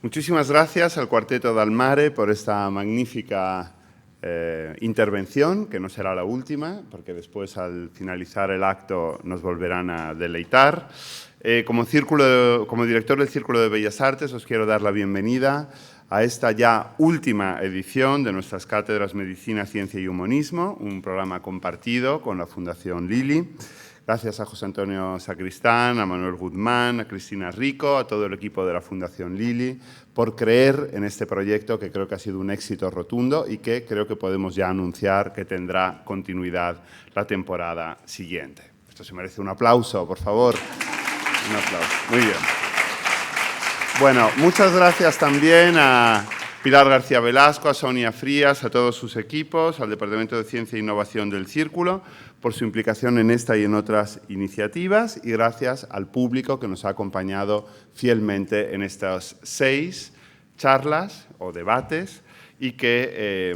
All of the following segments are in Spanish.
Muchísimas gracias al Cuarteto Dal Mare por esta magnífica intervención, que no será la última, porque después, al finalizar el acto, nos volverán a deleitar. Como director del Círculo de Bellas Artes, os quiero dar la bienvenida a esta ya última edición de nuestras cátedras Medicina, Ciencia y Humanismo, un programa compartido con la Fundación Lili. Gracias a José Antonio Sacristán, a Manuel Guzmán, a Cristina Rico, a todo el equipo de la Fundación Lili, por creer en este proyecto que creo que ha sido un éxito rotundo y que creo que podemos ya anunciar que tendrá continuidad la temporada siguiente. Esto se merece un aplauso, por favor. Un aplauso. Muy bien. Bueno, muchas gracias también a Pilar García Velasco, a Sonia Frías, a todos sus equipos, al Departamento de Ciencia e Innovación del Círculo, por su implicación en esta y en otras iniciativas, y gracias al público que nos ha acompañado fielmente en estas 6 charlas o debates y que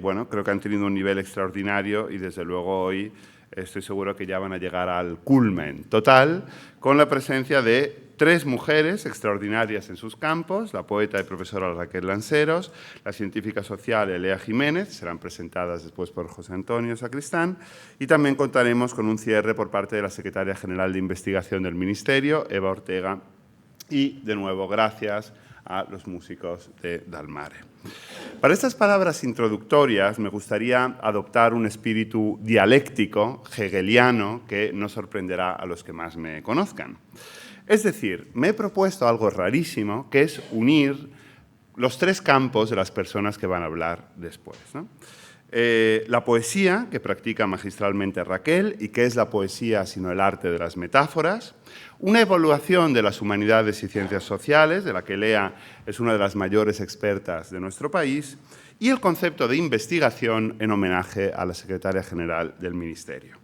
bueno, creo que han tenido un nivel extraordinario y desde luego hoy estoy seguro que ya van a llegar al culmen total con la presencia de 3 mujeres extraordinarias en sus campos, la poeta y profesora Raquel Lanceros, la científica social Elea Jiménez, serán presentadas después por José Antonio Sacristán, y también contaremos con un cierre por parte de la secretaria general de Investigación del Ministerio, Eva Ortega, y de nuevo gracias a los músicos de Dal Mare. Para estas palabras introductorias me gustaría adoptar un espíritu dialéctico, hegeliano, que no sorprenderá a los que más me conozcan. Es decir, me he propuesto algo rarísimo, que es unir los 3 campos de las personas que van a hablar después, ¿no? La poesía, que practica magistralmente Raquel, y que es la poesía sino el arte de las metáforas, una evaluación de las humanidades y ciencias sociales, de la que Elea es una de las mayores expertas de nuestro país, y el concepto de investigación en homenaje a la secretaria general del Ministerio.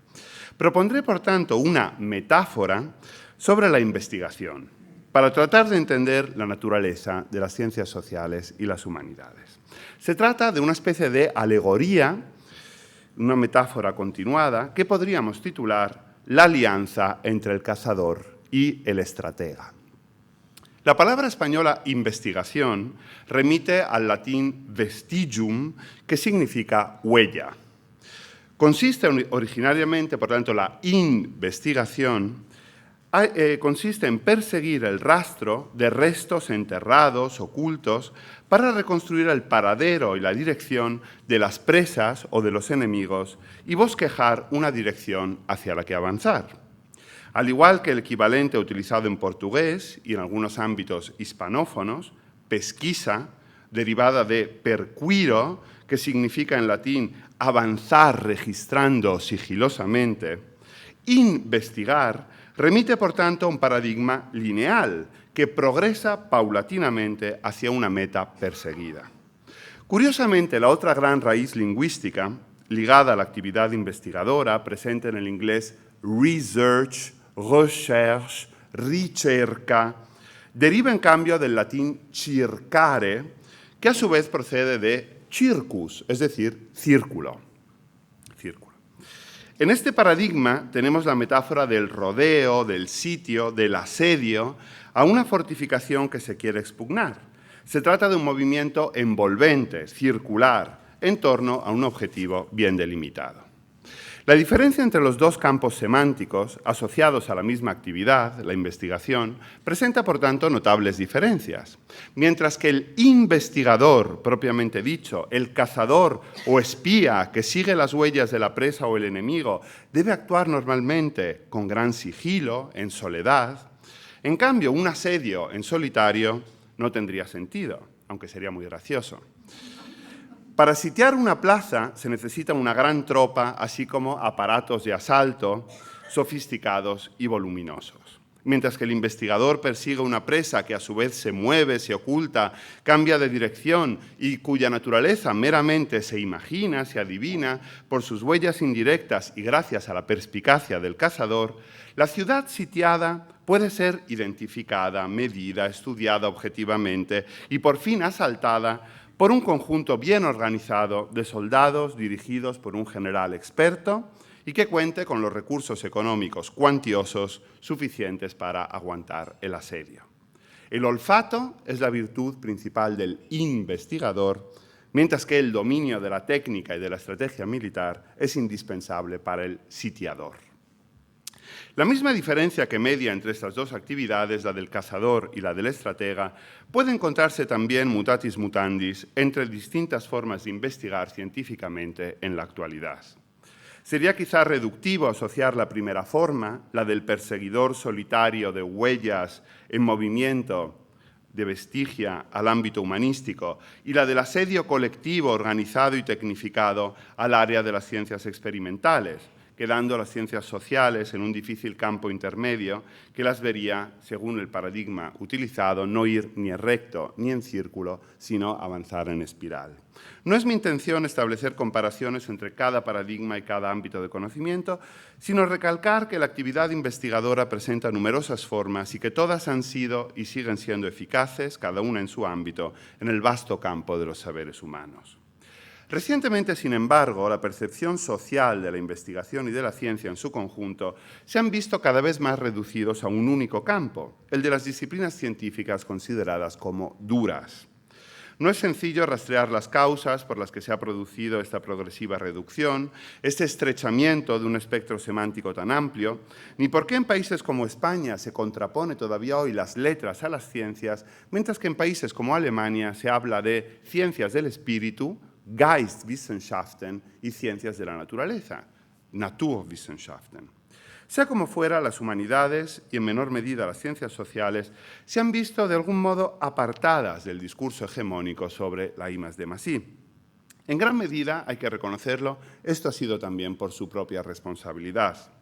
Propondré, por tanto, una metáfora sobre la investigación, para tratar de entender la naturaleza de las ciencias sociales y las humanidades. Se trata de una especie de alegoría, una metáfora continuada, que podríamos titular La alianza entre el cazador y el estratega. La palabra española investigación remite al latín vestigium, que significa huella. Consiste originariamente, por tanto, la investigación consiste en perseguir el rastro de restos enterrados, ocultos, para reconstruir el paradero y la dirección de las presas o de los enemigos y bosquejar una dirección hacia la que avanzar. Al igual que el equivalente utilizado en portugués y en algunos ámbitos hispanófonos, pesquisa, derivada de perquiro, que significa en latín avanzar registrando sigilosamente, investigar remite, por tanto, a un paradigma lineal que progresa paulatinamente hacia una meta perseguida. Curiosamente, la otra gran raíz lingüística ligada a la actividad investigadora, presente en el inglés research, recherche, ricerca, deriva en cambio del latín circare, que a su vez procede de circus, es decir, círculo. En este paradigma tenemos la metáfora del rodeo, del sitio, del asedio a una fortificación que se quiere expugnar. Se trata de un movimiento envolvente, circular, en torno a un objetivo bien delimitado. La diferencia entre los dos campos semánticos asociados a la misma actividad, la investigación, presenta, por tanto, notables diferencias. Mientras que el investigador, propiamente dicho, el cazador o espía que sigue las huellas de la presa o el enemigo, debe actuar normalmente con gran sigilo, en soledad. En cambio, un asedio en solitario no tendría sentido, aunque sería muy gracioso. Para sitiar una plaza se necesita una gran tropa, así como aparatos de asalto sofisticados y voluminosos. Mientras que el investigador persigue una presa que a su vez se mueve, se oculta, cambia de dirección y cuya naturaleza meramente se imagina, se adivina por sus huellas indirectas y gracias a la perspicacia del cazador, la ciudad sitiada puede ser identificada, medida, estudiada objetivamente y por fin asaltada por un conjunto bien organizado de soldados dirigidos por un general experto y que cuente con los recursos económicos cuantiosos suficientes para aguantar el asedio. El olfato es la virtud principal del investigador, mientras que el dominio de la técnica y de la estrategia militar es indispensable para el sitiador. La misma diferencia que media entre estas dos actividades, la del cazador y la del estratega, puede encontrarse también mutatis mutandis entre distintas formas de investigar científicamente en la actualidad. Sería quizá reductivo asociar la primera forma, la del perseguidor solitario de huellas en movimiento de vestigia al ámbito humanístico y la del asedio colectivo organizado y tecnificado al área de las ciencias experimentales, quedando las ciencias sociales en un difícil campo intermedio que las vería, según el paradigma utilizado, no ir ni en recto ni en círculo, sino avanzar en espiral. No es mi intención establecer comparaciones entre cada paradigma y cada ámbito de conocimiento, sino recalcar que la actividad investigadora presenta numerosas formas y que todas han sido y siguen siendo eficaces, cada una en su ámbito, en el vasto campo de los saberes humanos. Recientemente, sin embargo, la percepción social de la investigación y de la ciencia en su conjunto se han visto cada vez más reducidos a un único campo, el de las disciplinas científicas consideradas como duras. No es sencillo rastrear las causas por las que se ha producido esta progresiva reducción, este estrechamiento de un espectro semántico tan amplio, ni por qué en países como España se contrapone todavía hoy las letras a las ciencias, mientras que en países como Alemania se habla de ciencias del espíritu, Geistwissenschaften, y ciencias de la naturaleza, Naturwissenschaften. Sea como fuera, las humanidades y en menor medida las ciencias sociales se han visto de algún modo apartadas del discurso hegemónico sobre la I+D+I. En gran medida, hay que reconocerlo, esto ha sido también por su propia responsabilidad.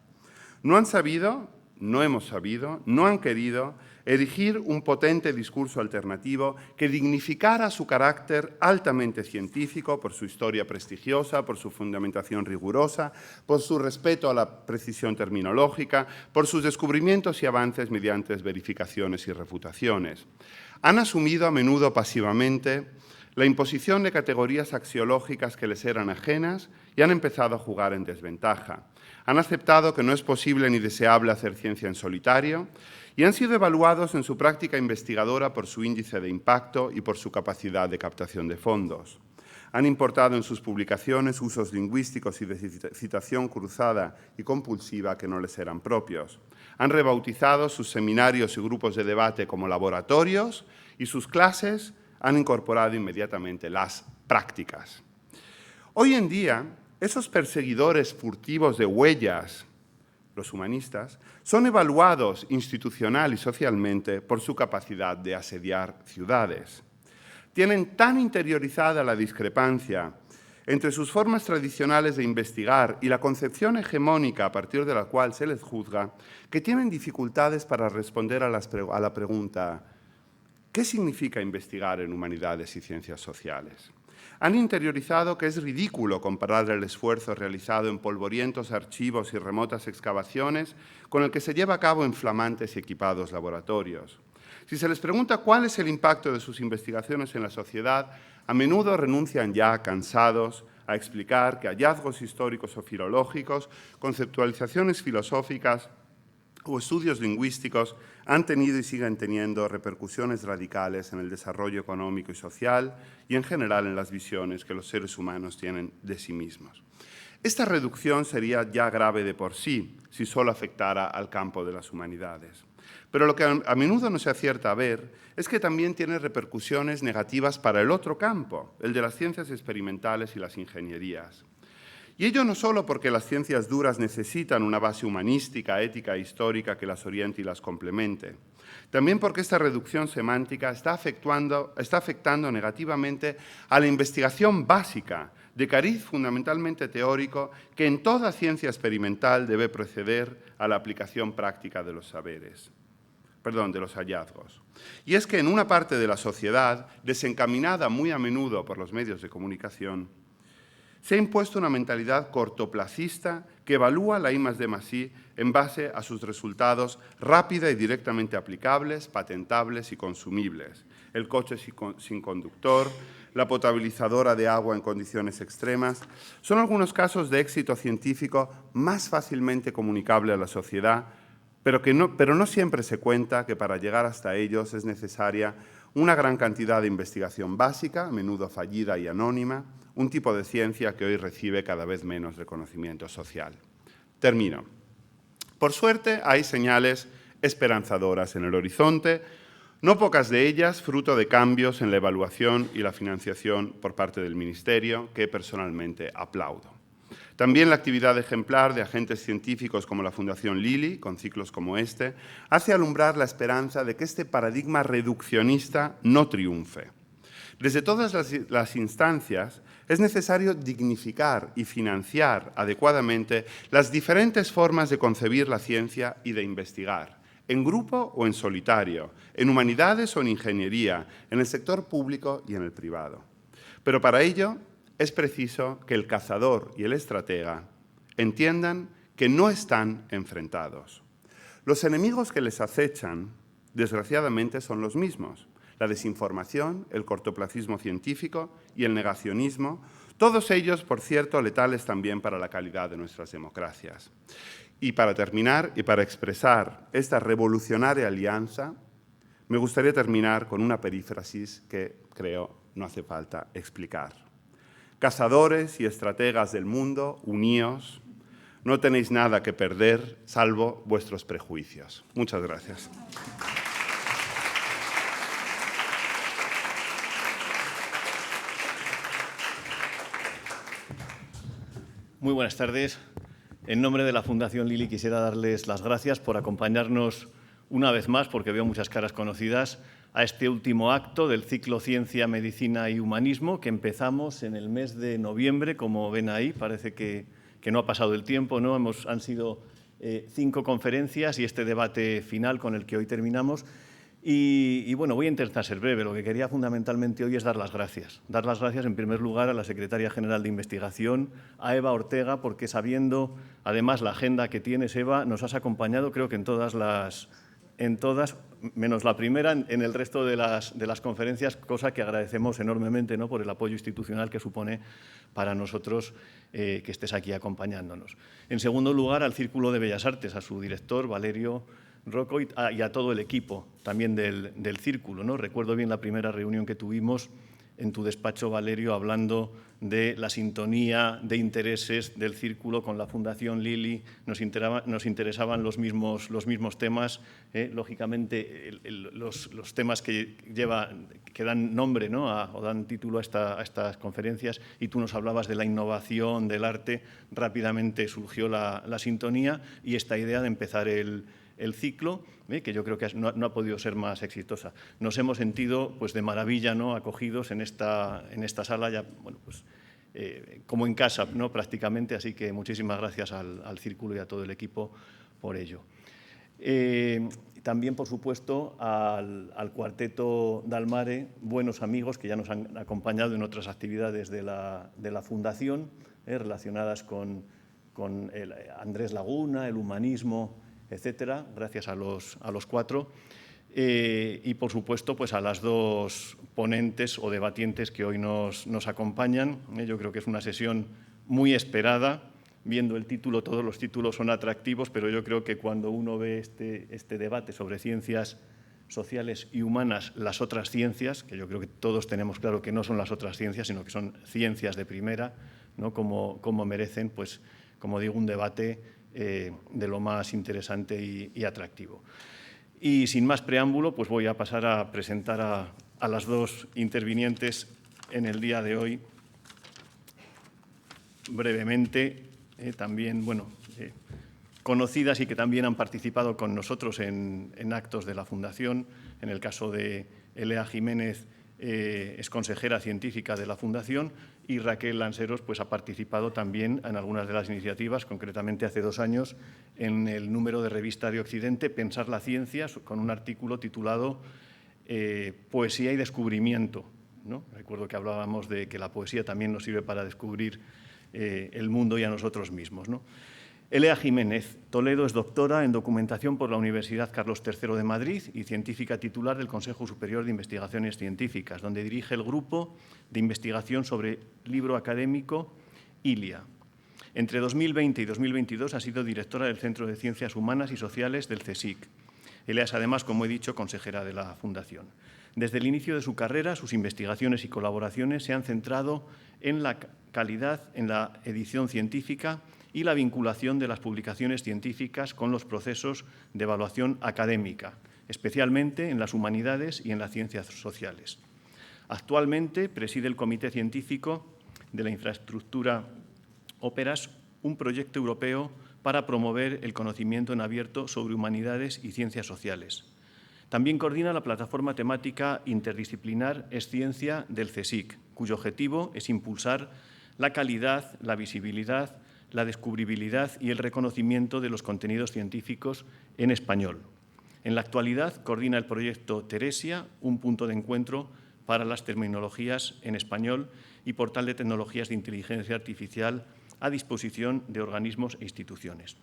No han sabido, no hemos sabido, no han querido erigir un potente discurso alternativo que dignificara su carácter altamente científico por su historia prestigiosa, por su fundamentación rigurosa, por su respeto a la precisión terminológica, por sus descubrimientos y avances mediante verificaciones y refutaciones. Han asumido a menudo pasivamente la imposición de categorías axiológicas que les eran ajenas y han empezado a jugar en desventaja. Han aceptado que no es posible ni deseable hacer ciencia en solitario y han sido evaluados en su práctica investigadora por su índice de impacto y por su capacidad de captación de fondos. Han importado en sus publicaciones usos lingüísticos y de citación cruzada y compulsiva que no les eran propios. Han rebautizado sus seminarios y grupos de debate como laboratorios y sus clases han incorporado inmediatamente las prácticas. Hoy en día, esos perseguidores furtivos de huellas, los humanistas, son evaluados institucional y socialmente por su capacidad de asediar ciudades. Tienen tan interiorizada la discrepancia entre sus formas tradicionales de investigar y la concepción hegemónica a partir de la cual se les juzga, que tienen dificultades para responder a la pregunta ¿qué significa investigar en humanidades y ciencias sociales? Han interiorizado que es ridículo comparar el esfuerzo realizado en polvorientos archivos y remotas excavaciones con el que se lleva a cabo en flamantes y equipados laboratorios. Si se les pregunta cuál es el impacto de sus investigaciones en la sociedad, a menudo renuncian ya, cansados, a explicar que hallazgos históricos o filológicos, conceptualizaciones filosóficas o estudios lingüísticos han tenido y siguen teniendo repercusiones radicales en el desarrollo económico y social y en general en las visiones que los seres humanos tienen de sí mismos. Esta reducción sería ya grave de por sí si solo afectara al campo de las humanidades. Pero lo que a menudo no se acierta a ver es que también tiene repercusiones negativas para el otro campo, el de las ciencias experimentales y las ingenierías. Y ello no solo porque las ciencias duras necesitan una base humanística, ética e histórica que las oriente y las complemente, también porque esta reducción semántica está afectando negativamente a la investigación básica, de cariz fundamentalmente teórico, que en toda ciencia experimental debe preceder a la aplicación práctica de los de los hallazgos. Y es que en una parte de la sociedad, desencaminada muy a menudo por los medios de comunicación, se ha impuesto una mentalidad cortoplacista que evalúa la I+D+I en base a sus resultados rápida y directamente aplicables, patentables y consumibles. El coche sin conductor, la potabilizadora de agua en condiciones extremas, son algunos casos de éxito científico más fácilmente comunicable a la sociedad, pero no siempre se cuenta que para llegar hasta ellos es necesaria una gran cantidad de investigación básica, a menudo fallida y anónima, un tipo de ciencia que hoy recibe cada vez menos reconocimiento social. Termino. Por suerte, hay señales esperanzadoras en el horizonte, no pocas de ellas fruto de cambios en la evaluación y la financiación por parte del Ministerio, que personalmente aplaudo. También la actividad ejemplar de agentes científicos como la Fundación Lilly, con ciclos como este, hace alumbrar la esperanza de que este paradigma reduccionista no triunfe. Desde todas las instancias es necesario dignificar y financiar adecuadamente las diferentes formas de concebir la ciencia y de investigar, en grupo o en solitario, en humanidades o en ingeniería, en el sector público y en el privado. Pero para ello es preciso que el cazador y el estratega entiendan que no están enfrentados. Los enemigos que les acechan, desgraciadamente, son los mismos: la desinformación, el cortoplacismo científico y el negacionismo, todos ellos, por cierto, letales también para la calidad de nuestras democracias. Y para terminar, y para expresar esta revolucionaria alianza, me gustaría terminar con una perífrasis que creo no hace falta explicar. Cazadores y estrategas del mundo, uníos, no tenéis nada que perder salvo vuestros prejuicios. Muchas gracias. Muy buenas tardes. En nombre de la Fundación Lilly quisiera darles las gracias por acompañarnos una vez más, porque veo muchas caras conocidas, a este último acto del ciclo Ciencia, Medicina y Humanismo que empezamos en el mes de noviembre. Como ven ahí, parece que no ha pasado el tiempo, ¿no? Han sido 5 conferencias y este debate final con el que hoy terminamos. Y bueno, voy a intentar ser breve. Lo que quería fundamentalmente hoy es dar las gracias. Dar las gracias en primer lugar a la Secretaria General de Investigación, a Eva Ortega, porque sabiendo además la agenda que tienes, Eva, nos has acompañado creo que en todas, menos la primera, en el resto de las conferencias, cosa que agradecemos enormemente, ¿no?, por el apoyo institucional que supone para nosotros que estés aquí acompañándonos. En segundo lugar, al Círculo de Bellas Artes, a su director, Valerio Rocco, y a todo el equipo también del Círculo, ¿no? Recuerdo bien la primera reunión que tuvimos en tu despacho, Valerio, hablando de la sintonía de intereses del Círculo con la Fundación Lili. Nos interesaban los mismos temas. Lógicamente, los temas que dan nombre, ¿no?, o dan título a estas conferencias, y tú nos hablabas de la innovación, del arte. Rápidamente surgió la sintonía y esta idea de empezar el ciclo, que yo creo que no ha podido ser más exitosa. Nos hemos sentido pues, de maravilla, ¿no?, acogidos en esta sala, ya, bueno, pues, como en casa, ¿no?, prácticamente, así que muchísimas gracias al Círculo y a todo el equipo por ello. También, por supuesto, al Cuarteto Dalmare, buenos amigos que ya nos han acompañado en otras actividades de la Fundación, relacionadas con Andrés Laguna, el humanismo, etcétera, gracias a los cuatro. Y, por supuesto, pues a las dos ponentes o debatientes que hoy nos acompañan. Yo creo que es una sesión muy esperada. Viendo el título, todos los títulos son atractivos, pero yo creo que cuando uno ve este debate sobre ciencias sociales y humanas, las otras ciencias, que yo creo que todos tenemos claro que no son las otras ciencias, sino que son ciencias de primera, ¿no?, como merecen, pues, como digo, un debate de lo más interesante y atractivo. Y sin más preámbulo, pues voy a pasar a presentar a las dos intervinientes en el día de hoy. Brevemente, también, bueno, conocidas y que también han participado con nosotros en actos de la Fundación. En el caso de Elea Jiménez, es consejera científica de la Fundación, y Raquel Lanseros pues, ha participado también en algunas de las iniciativas, concretamente hace 2 años, en el número de revista de Occidente, Pensar la ciencia, con un artículo titulado Poesía y descubrimiento, ¿no? Recuerdo que hablábamos de que la poesía también nos sirve para descubrir el mundo y a nosotros mismos, ¿no? Elea Jiménez Toledo es doctora en documentación por la Universidad Carlos III de Madrid y científica titular del Consejo Superior de Investigaciones Científicas, donde dirige el grupo de investigación sobre libro académico ILIA. Entre 2020 y 2022 ha sido directora del Centro de Ciencias Humanas y Sociales del CSIC. Elea es además, como he dicho, consejera de la Fundación. Desde el inicio de su carrera, sus investigaciones y colaboraciones se han centrado en la calidad en la edición científica y la vinculación de las publicaciones científicas con los procesos de evaluación académica, especialmente en las humanidades y en las ciencias sociales. Actualmente preside el Comité Científico de la Infraestructura Óperas, un proyecto europeo para promover el conocimiento en abierto sobre humanidades y ciencias sociales. También coordina la plataforma temática interdisciplinar Esciencia del CSIC, cuyo objetivo es impulsar la calidad, la visibilidad, la descubribilidad y el reconocimiento de los contenidos científicos en español. En la actualidad coordina el proyecto Teresia, un punto de encuentro para las terminologías en español y portal de tecnologías de inteligencia artificial a disposición de organismos e instituciones.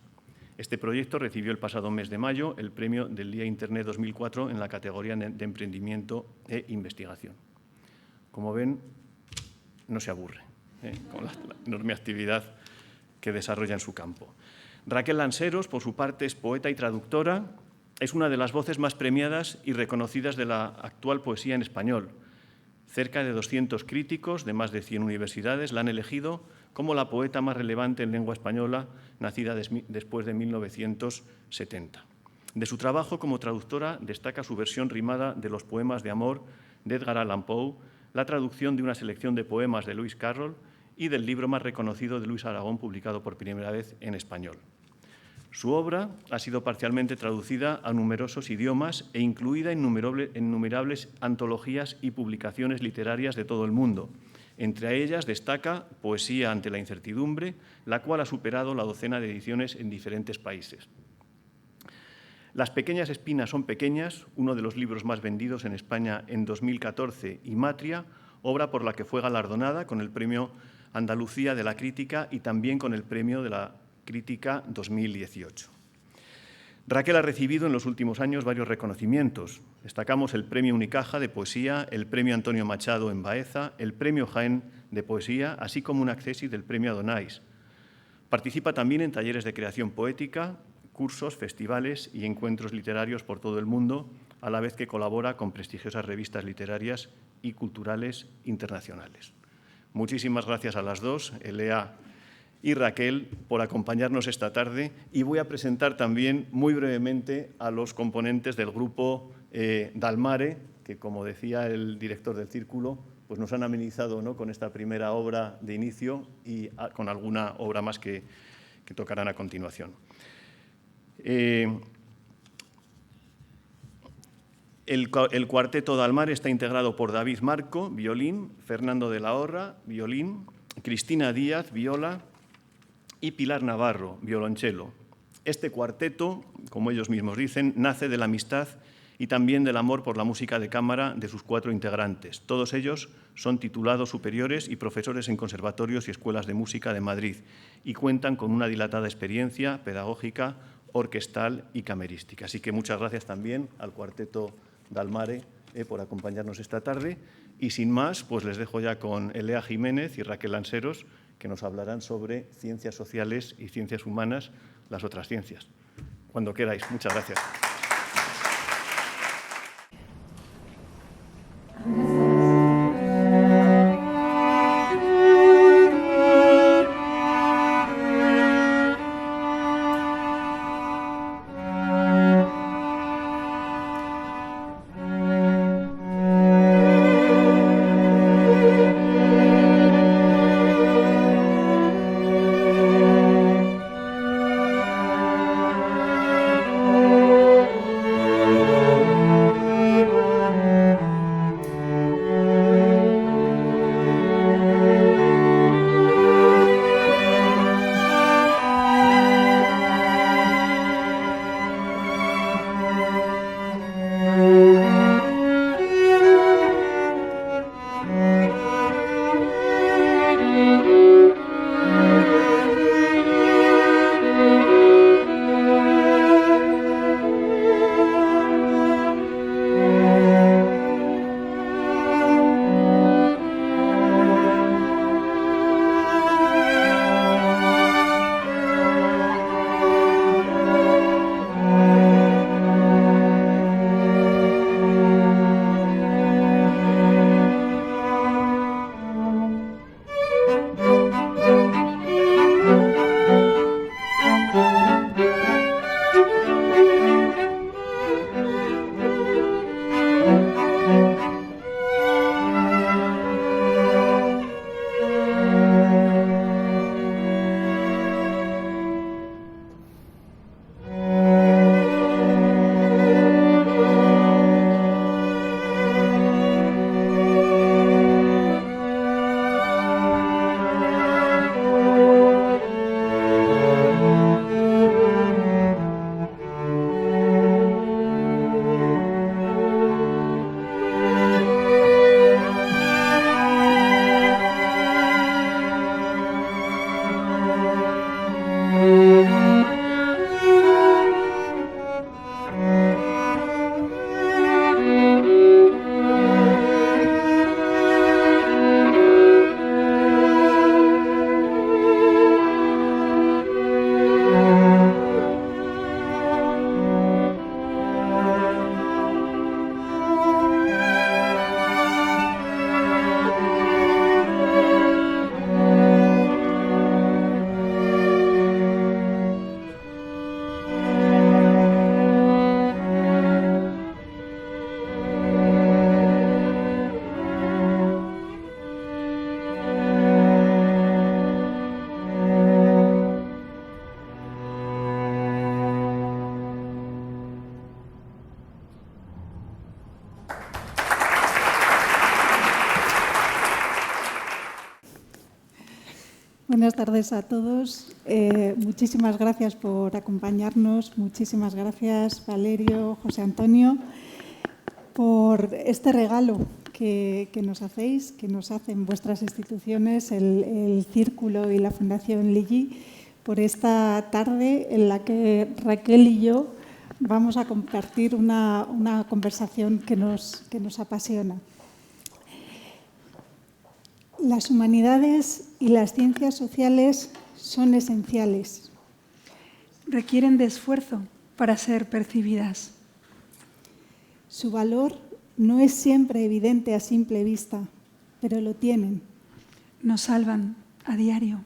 Este proyecto recibió el pasado mes de mayo el premio del Día Internet 2004 en la categoría de emprendimiento e investigación. Como ven, no se aburre con la enorme actividad que desarrolla en su campo. Raquel Lanseros, por su parte, es poeta y traductora. Es una de las voces más premiadas y reconocidas de la actual poesía en español. Cerca de 200 críticos de más de 100 universidades la han elegido como la poeta más relevante en lengua española, nacida después de 1970. De su trabajo como traductora destaca su versión rimada de los poemas de amor de Edgar Allan Poe, la traducción de una selección de poemas de Lewis Carroll y del libro más reconocido de Luis Aragón, publicado por primera vez en español. Su obra ha sido parcialmente traducida a numerosos idiomas e incluida en innumerables antologías y publicaciones literarias de todo el mundo. Entre ellas destaca Poesía ante la incertidumbre, la cual ha superado la docena de ediciones en diferentes países. Las pequeñas espinas son pequeñas, uno de los libros más vendidos en España en 2014, y Matria, obra por la que fue galardonada con el Premio Andalucía de la Crítica y también con el Premio de la Crítica 2018. Raquel ha recibido en los últimos años varios reconocimientos. Destacamos el Premio Unicaja de Poesía, el Premio Antonio Machado en Baeza, el Premio Jaén de Poesía, así como un accésit del Premio Adonais. Participa también en talleres de creación poética, cursos, festivales y encuentros literarios por todo el mundo, a la vez que colabora con prestigiosas revistas literarias y culturales internacionales. Muchísimas gracias a las dos, Elea y Raquel, por acompañarnos esta tarde, y voy a presentar también muy brevemente a los componentes del grupo Dalmare, que, como decía el director del Círculo, pues nos han amenizado, ¿no?, con esta primera obra de inicio y con alguna obra más que tocarán a continuación. El cuarteto Dalmare está integrado por David Marco, violín, Fernando de la Horra, violín, Cristina Díaz, viola, y Pilar Navarro, violonchelo. Este cuarteto, como ellos mismos dicen, nace de la amistad y también del amor por la música de cámara de sus 4 integrantes. Todos ellos son titulados superiores y profesores en conservatorios y escuelas de música de Madrid y cuentan con una dilatada experiencia pedagógica, orquestal y camerística. Así que muchas gracias también al cuarteto Dalmare por acompañarnos esta tarde. Y sin más, pues les dejo ya con Elea Jiménez y Raquel Lanseros, que nos hablarán sobre ciencias sociales y ciencias humanas, las otras ciencias. Cuando queráis. Muchas gracias. Buenas tardes a todos. Muchísimas gracias por acompañarnos. Muchísimas gracias, Valerio, José Antonio, por este regalo que nos hacéis, que nos hacen vuestras instituciones, el Círculo y la Fundación Lilly, por esta tarde en la que Raquel y yo vamos a compartir una conversación que nos apasiona. Las humanidades y las ciencias sociales son esenciales. Requieren de esfuerzo para ser percibidas. Su valor no es siempre evidente a simple vista, pero lo tienen. Nos salvan a diario.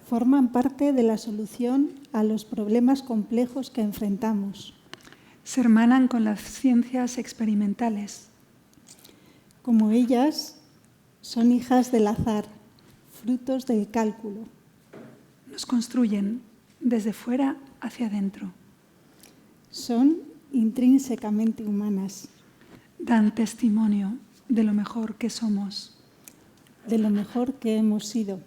Forman parte de la solución a los problemas complejos que enfrentamos. Se hermanan con las ciencias experimentales. Como ellas, son hijas del azar, frutos del cálculo. Nos construyen desde fuera hacia adentro. Son intrínsecamente humanas. Dan testimonio de lo mejor que somos. De lo mejor que hemos sido.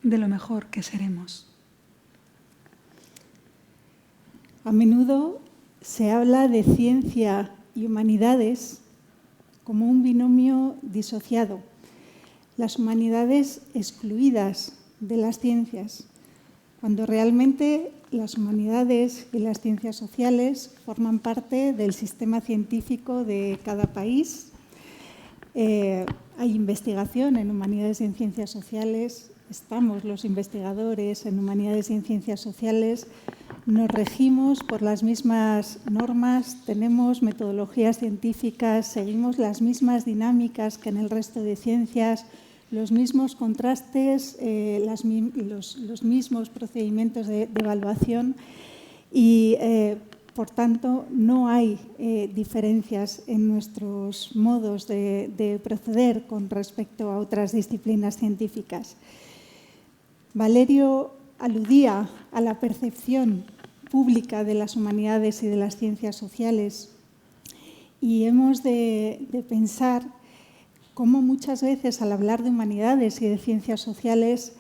De lo mejor que seremos. A menudo se habla de ciencia y humanidades como un binomio disociado. Las humanidades excluidas de las ciencias, cuando realmente las humanidades y las ciencias sociales forman parte del sistema científico de cada país. Hay investigación en humanidades y en ciencias sociales, estamos los investigadores en humanidades y en ciencias sociales, nos regimos por las mismas normas, tenemos metodologías científicas, seguimos las mismas dinámicas que en el resto de ciencias, los mismos contrastes, los mismos procedimientos de evaluación y, por tanto, no hay diferencias en nuestros modos de proceder con respecto a otras disciplinas científicas. Valerio aludía a la percepción pública de las humanidades y de las ciencias sociales y hemos de pensar cómo muchas veces al hablar de humanidades y de ciencias sociales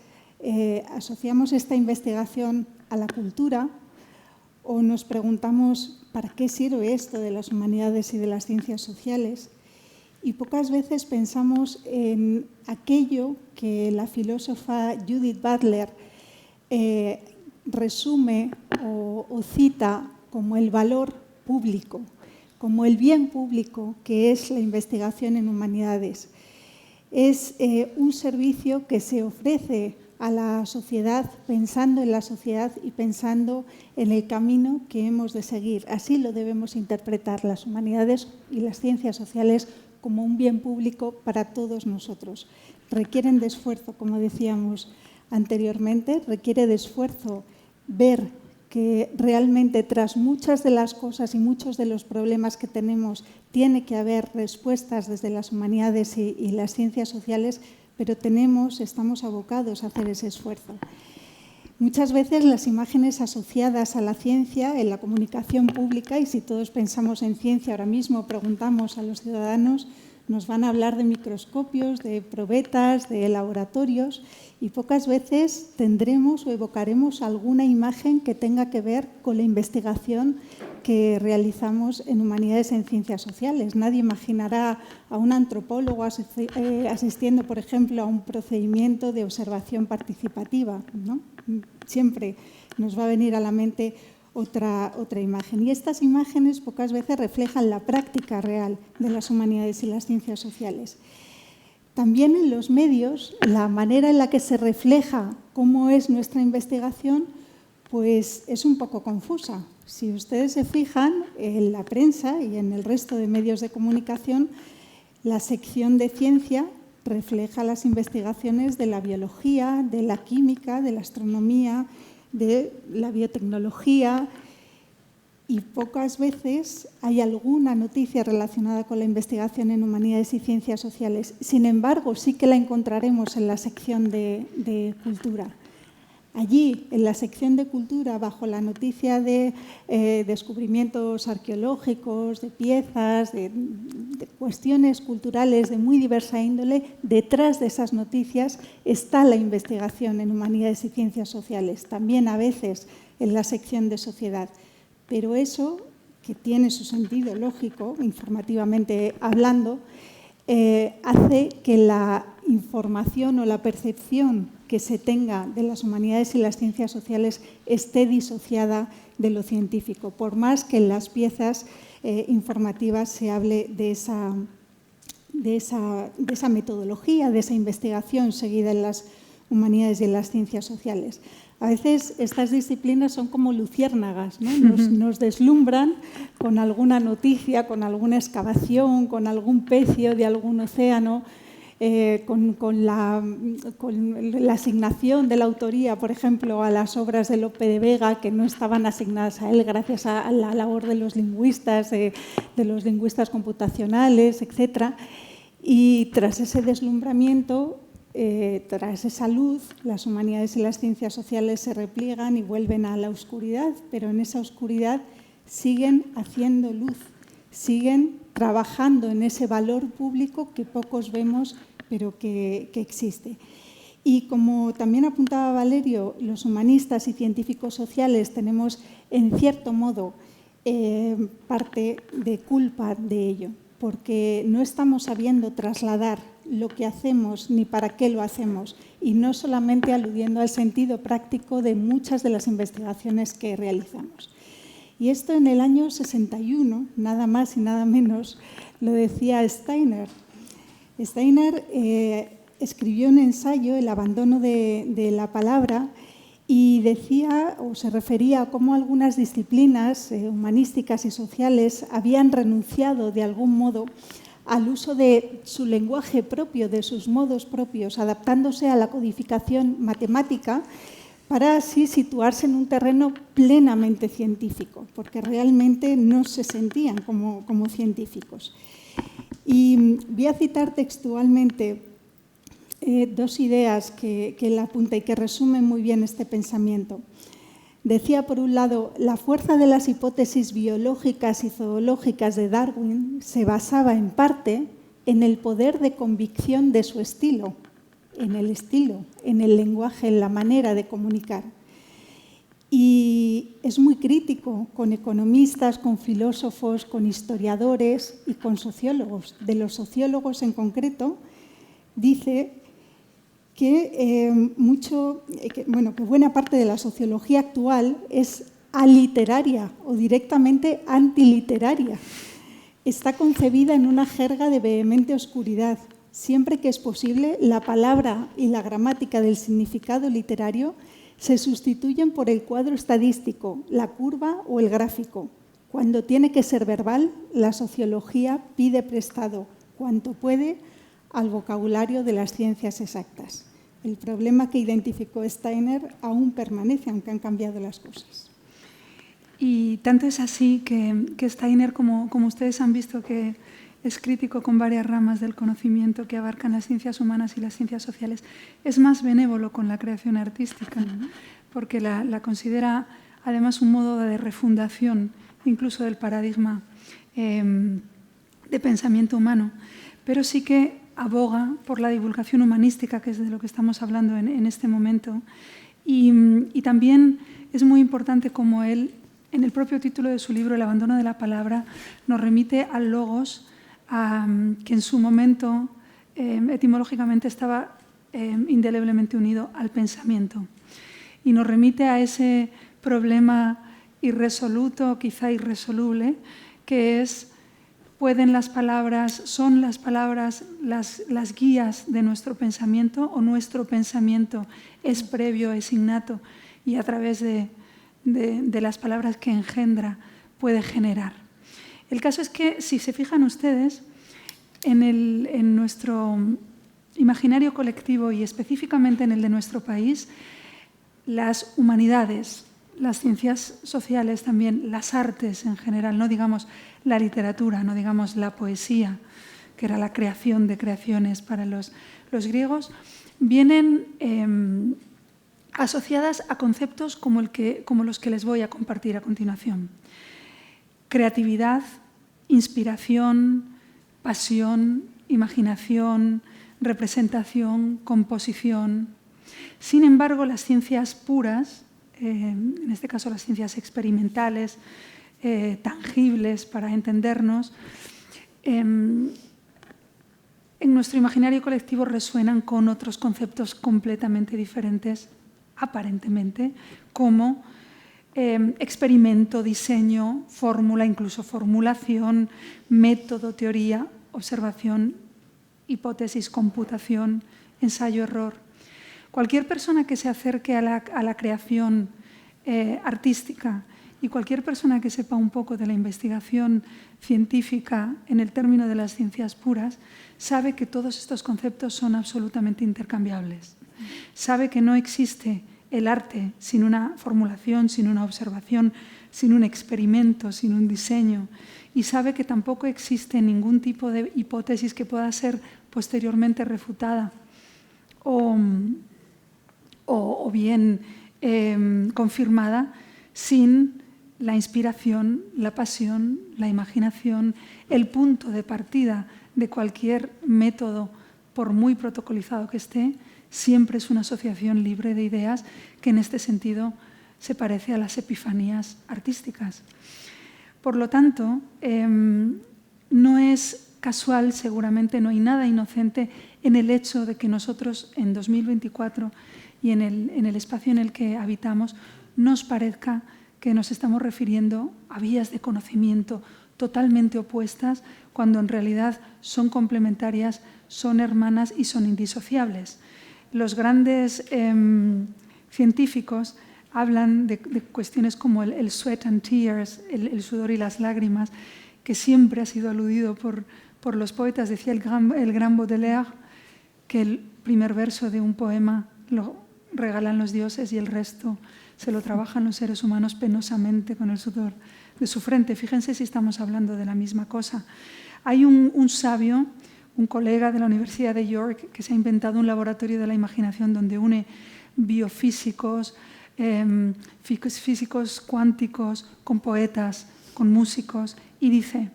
asociamos esta investigación a la cultura o nos preguntamos ¿para qué sirve esto de las humanidades y de las ciencias sociales? Y pocas veces pensamos en aquello que la filósofa Judith Butler resume o cita como el valor público, como el bien público que es la investigación en humanidades. Es un servicio que se ofrece a la sociedad pensando en la sociedad y pensando en el camino que hemos de seguir. Así lo debemos interpretar las humanidades y las ciencias sociales como un bien público para todos nosotros. Requieren de esfuerzo, como decíamos anteriormente, requiere de esfuerzo ver que realmente tras muchas de las cosas y muchos de los problemas que tenemos tiene que haber respuestas desde las humanidades y las ciencias sociales, pero estamos abocados a hacer ese esfuerzo. Muchas veces las imágenes asociadas a la ciencia en la comunicación pública, y si todos pensamos en ciencia ahora mismo, preguntamos a los ciudadanos, nos van a hablar de microscopios, de probetas, de laboratorios, y pocas veces tendremos o evocaremos alguna imagen que tenga que ver con la investigación que realizamos en humanidades y en ciencias sociales. Nadie imaginará a un antropólogo asistiendo, por ejemplo, a un procedimiento de observación participativa, ¿no? Siempre nos va a venir a la mente otra imagen. Y estas imágenes pocas veces reflejan la práctica real de las humanidades y las ciencias sociales. También en los medios, la manera en la que se refleja cómo es nuestra investigación, pues es un poco confusa. Si ustedes se fijan, en la prensa y en el resto de medios de comunicación, la sección de ciencia refleja las investigaciones de la biología, de la química, de la astronomía, de la biotecnología, y pocas veces hay alguna noticia relacionada con la investigación en humanidades y ciencias sociales. Sin embargo, sí que la encontraremos en la sección de cultura. Allí, en la sección de cultura, bajo la noticia de descubrimientos arqueológicos, de piezas, de cuestiones culturales de muy diversa índole, detrás de esas noticias está la investigación en humanidades y ciencias sociales, también a veces en la sección de sociedad. Pero eso, que tiene su sentido lógico, informativamente hablando, hace que la información o la percepción que se tenga de las humanidades y las ciencias sociales esté disociada de lo científico, por más que en las piezas informativas se hable de esa metodología, de esa investigación seguida en las humanidades y en las ciencias sociales. A veces estas disciplinas son como luciérnagas, ¿no? Nos deslumbran con alguna noticia, con alguna excavación, con algún pecio de algún océano, con la asignación de la autoría, por ejemplo, a las obras de Lope de Vega, que no estaban asignadas a él gracias a la labor de los lingüistas computacionales, etc. Y tras ese deslumbramiento, tras esa luz, las humanidades y las ciencias sociales se repliegan y vuelven a la oscuridad, pero en esa oscuridad siguen haciendo luz, siguen trabajando en ese valor público que pocos vemos, pero que existe. Y como también apuntaba Valerio, los humanistas y científicos sociales tenemos, en cierto modo, parte de culpa de ello, porque no estamos sabiendo trasladar lo que hacemos ni para qué lo hacemos, y no solamente aludiendo al sentido práctico de muchas de las investigaciones que realizamos. Y esto en el año 61, nada más y nada menos, lo decía Steiner. Steiner escribió un ensayo, El abandono de la palabra, y decía o se refería a cómo algunas disciplinas humanísticas y sociales habían renunciado de algún modo al uso de su lenguaje propio, de sus modos propios, adaptándose a la codificación matemática para así situarse en un terreno plenamente científico, porque realmente no se sentían como científicos. Y voy a citar textualmente dos ideas que él apunta y que resumen muy bien este pensamiento. Decía, por un lado, la fuerza de las hipótesis biológicas y zoológicas de Darwin se basaba en parte en el poder de convicción de su estilo, en el lenguaje, en la manera de comunicar. Y es muy crítico con economistas, con filósofos, con historiadores y con sociólogos. De los sociólogos en concreto, dice que buena parte de la sociología actual es aliteraria o directamente antiliteraria. Está concebida en una jerga de vehemente oscuridad. Siempre que es posible, la palabra y la gramática del significado literario se sustituyen por el cuadro estadístico, la curva o el gráfico. Cuando tiene que ser verbal, la sociología pide prestado, cuanto puede, al vocabulario de las ciencias exactas. El problema que identificó Steiner aún permanece, aunque han cambiado las cosas. Y tanto es así que Steiner, como ustedes han visto, que es crítico con varias ramas del conocimiento que abarcan las ciencias humanas y las ciencias sociales, es más benévolo con la creación artística, porque la considera además un modo de refundación incluso del paradigma de pensamiento humano, pero sí que aboga por la divulgación humanística, que es de lo que estamos hablando en este momento, y también es muy importante como él, en el propio título de su libro, El abandono de la palabra, nos remite al logos, que en su momento etimológicamente estaba indeleblemente unido al pensamiento, y nos remite a ese problema irresoluto, quizá irresoluble, que es: ¿pueden las palabras, son las palabras las guías de nuestro pensamiento, o nuestro pensamiento es previo, es innato, y a través de las palabras que engendra puede generar? El caso es que, si se fijan ustedes, en nuestro imaginario colectivo y específicamente en el de nuestro país, las humanidades, las ciencias sociales también, las artes en general, no digamos la literatura, no digamos la poesía, que era la creación de creaciones para los griegos, vienen asociadas a conceptos como los que les voy a compartir a continuación. Creatividad, inspiración, pasión, imaginación, representación, composición. Sin embargo, las ciencias puras, en este caso las ciencias experimentales, tangibles para entendernos, en nuestro imaginario colectivo resuenan con otros conceptos completamente diferentes, aparentemente, como experimento, diseño, fórmula, incluso formulación, método, teoría, observación, hipótesis, computación, ensayo-error. Cualquier persona que se acerque a la creación artística y cualquier persona que sepa un poco de la investigación científica en el término de las ciencias puras, sabe que todos estos conceptos son absolutamente intercambiables. Sabe que no existe el arte sin una formulación, sin una observación, sin un experimento, sin un diseño, y sabe que tampoco existe ningún tipo de hipótesis que pueda ser posteriormente refutada o bien confirmada sin la inspiración, la pasión, la imaginación, el punto de partida de cualquier método, por muy protocolizado que esté, siempre es una asociación libre de ideas que en este sentido se parece a las epifanías artísticas. Por lo tanto, no es casual, seguramente no hay nada inocente en el hecho de que nosotros en 2024 y en el espacio en el que habitamos nos parezca que nos estamos refiriendo a vías de conocimiento totalmente opuestas, cuando en realidad son complementarias, son hermanas y son indisociables. Los grandes científicos hablan de cuestiones como el sweat and tears, el sudor y las lágrimas, que siempre ha sido aludido por los poetas. Decía el gran Baudelaire que el primer verso de un poema lo regalan los dioses y el resto se lo trabajan los seres humanos penosamente con el sudor de su frente. Fíjense si estamos hablando de la misma cosa. Hay un sabio, un colega de la Universidad de York, que se ha inventado un laboratorio de la imaginación donde une biofísicos, físicos cuánticos, con poetas, con músicos, y dice: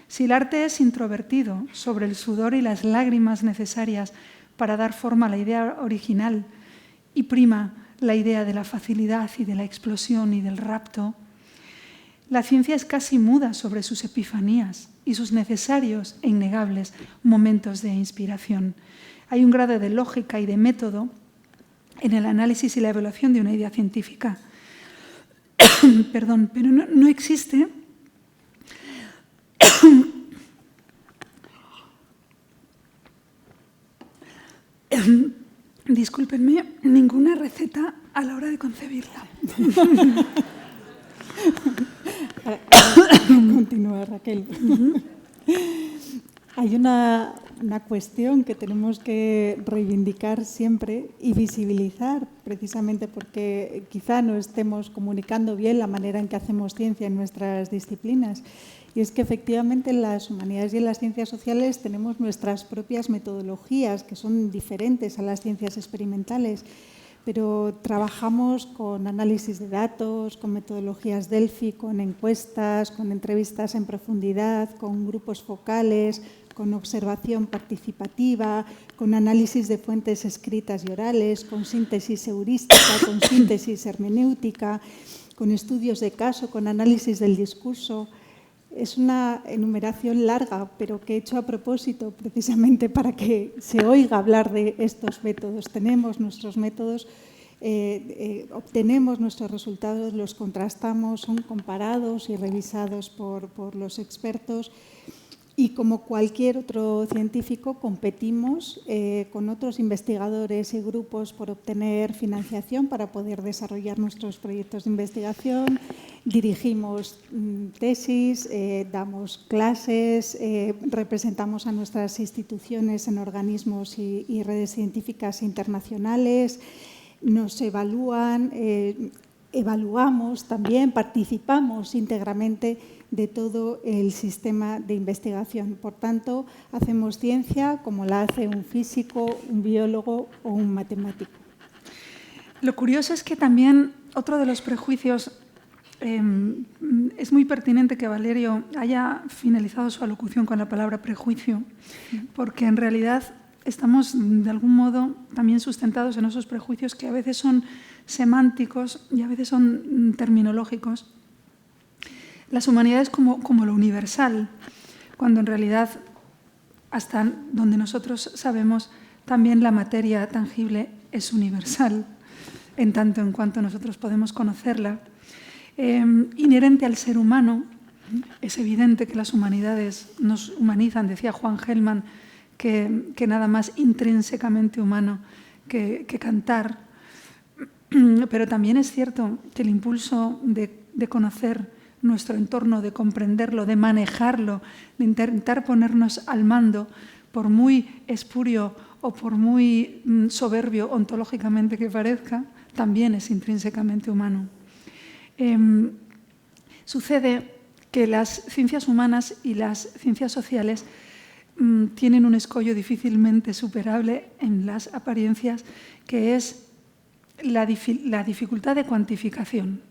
si el arte es introvertido sobre el sudor y las lágrimas necesarias para dar forma a la idea original y prima la idea de la facilidad y de la explosión y del rapto, la ciencia es casi muda sobre sus epifanías y sus necesarios e innegables momentos de inspiración. Hay un grado de lógica y de método en el análisis y la evaluación de una idea científica. Perdón, pero no existe discúlpenme, ninguna receta a la hora de concebirla. Continúa, Raquel. Hay una cuestión que tenemos que reivindicar siempre y visibilizar, precisamente porque quizá no estemos comunicando bien la manera en que hacemos ciencia en nuestras disciplinas. Y es que efectivamente en las humanidades y en las ciencias sociales tenemos nuestras propias metodologías que son diferentes a las ciencias experimentales, pero trabajamos con análisis de datos, con metodologías Delphi, con encuestas, con entrevistas en profundidad, con grupos focales, con observación participativa, con análisis de fuentes escritas y orales, con síntesis heurística, con síntesis hermenéutica, con estudios de caso, con análisis del discurso. Es una enumeración larga, pero que he hecho a propósito precisamente para que se oiga hablar de estos métodos. Tenemos nuestros métodos, obtenemos nuestros resultados, los contrastamos, son comparados y revisados por los expertos. Y como cualquier otro científico, competimos con otros investigadores y grupos por obtener financiación para poder desarrollar nuestros proyectos de investigación. Dirigimos tesis, damos clases, representamos a nuestras instituciones en organismos y redes científicas internacionales, nos evalúan, evaluamos también, participamos íntegramente de todo el sistema de investigación. Por tanto, hacemos ciencia como la hace un físico, un biólogo o un matemático. Lo curioso es que también otro de los prejuicios, es muy pertinente que Valerio haya finalizado su alocución con la palabra prejuicio, porque en realidad estamos de algún modo también sustentados en esos prejuicios que a veces son semánticos y a veces son terminológicos. Las humanidades como lo universal, cuando en realidad, hasta donde nosotros sabemos, también la materia tangible es universal, en tanto en cuanto nosotros podemos conocerla. Inherente al ser humano, es evidente que las humanidades nos humanizan. Decía Juan Gelman que nada más intrínsecamente humano que cantar, pero también es cierto que el impulso de conocer nuestro entorno, de comprenderlo, de manejarlo, de intentar ponernos al mando, por muy espurio o por muy soberbio ontológicamente que parezca, también es intrínsecamente humano. Sucede que las ciencias humanas y las ciencias sociales tienen un escollo difícilmente superable en las apariencias, que es la dificultad de cuantificación.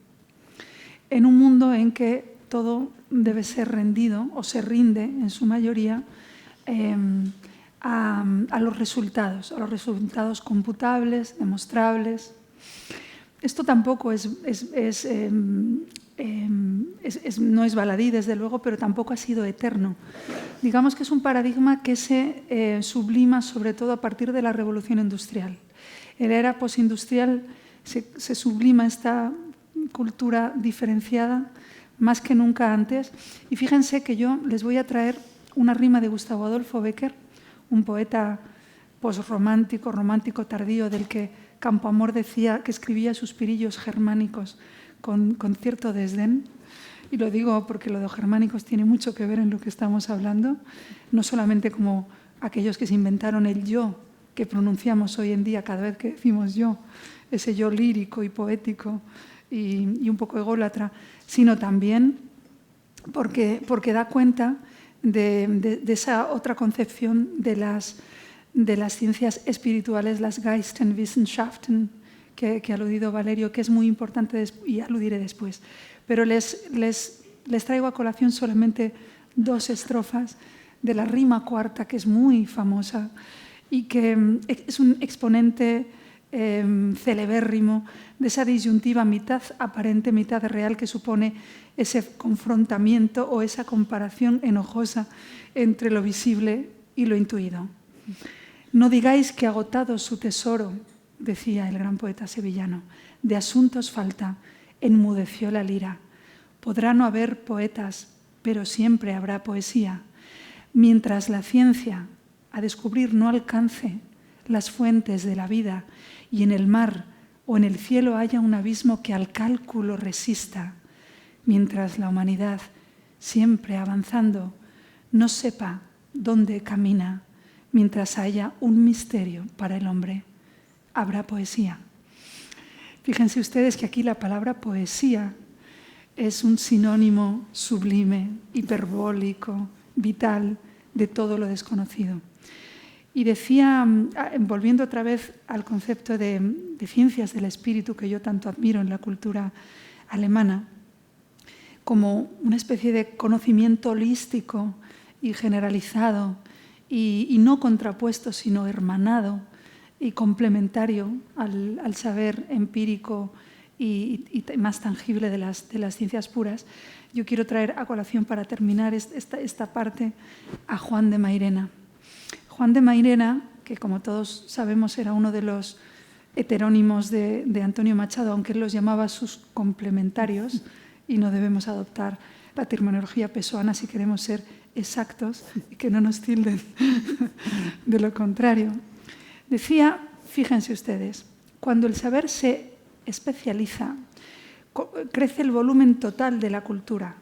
En un mundo en que todo debe ser rendido, o se rinde en su mayoría, a los resultados computables, demostrables. Esto tampoco no es baladí, desde luego, pero tampoco ha sido eterno. Digamos que es un paradigma que se sublima sobre todo a partir de la revolución industrial. En la era postindustrial se sublima esta cultura diferenciada más que nunca antes. Y fíjense que yo les voy a traer una rima de Gustavo Adolfo Bécquer, un poeta posromántico, romántico tardío, del que Campoamor decía que escribía suspirillos germánicos con cierto desdén. Y lo digo porque lo de germánicos tiene mucho que ver en lo que estamos hablando, no solamente como aquellos que se inventaron el yo que pronunciamos hoy en día cada vez que decimos yo, ese yo lírico y poético y un poco ególatra, sino también porque da cuenta de esa otra concepción de las ciencias espirituales, las Geisteswissenschaften, que ha aludido Valerio, que es muy importante y aludiré después. Pero les traigo a colación solamente 2 estrofas de la rima cuarta, que es muy famosa y que es un exponente celebérrimo de esa disyuntiva mitad aparente, mitad real, que supone ese confrontamiento o esa comparación enojosa entre lo visible y lo intuido. No digáis que agotado su tesoro, decía el gran poeta sevillano, de asuntos falta, enmudeció la lira. Podrá no haber poetas, pero siempre habrá poesía. Mientras la ciencia a descubrir no alcance las fuentes de la vida y en el mar o en el cielo haya un abismo que al cálculo resista, mientras la humanidad, siempre avanzando, no sepa dónde camina, mientras haya un misterio para el hombre, habrá poesía. Fíjense ustedes que aquí la palabra poesía es un sinónimo sublime, hiperbólico, vital de todo lo desconocido. Y decía, volviendo otra vez al concepto de ciencias del espíritu que yo tanto admiro en la cultura alemana, como una especie de conocimiento holístico y generalizado y no contrapuesto, sino hermanado y complementario al saber empírico y más tangible de las ciencias puras, yo quiero traer a colación para terminar esta parte a Juan de Mairena. Juan de Mairena, que como todos sabemos era uno de los heterónimos de Antonio Machado, aunque él los llamaba sus complementarios, y no debemos adoptar la terminología pessoana si queremos ser exactos y que no nos tilden de lo contrario. Decía, fíjense ustedes, cuando el saber se especializa, crece el volumen total de la cultura.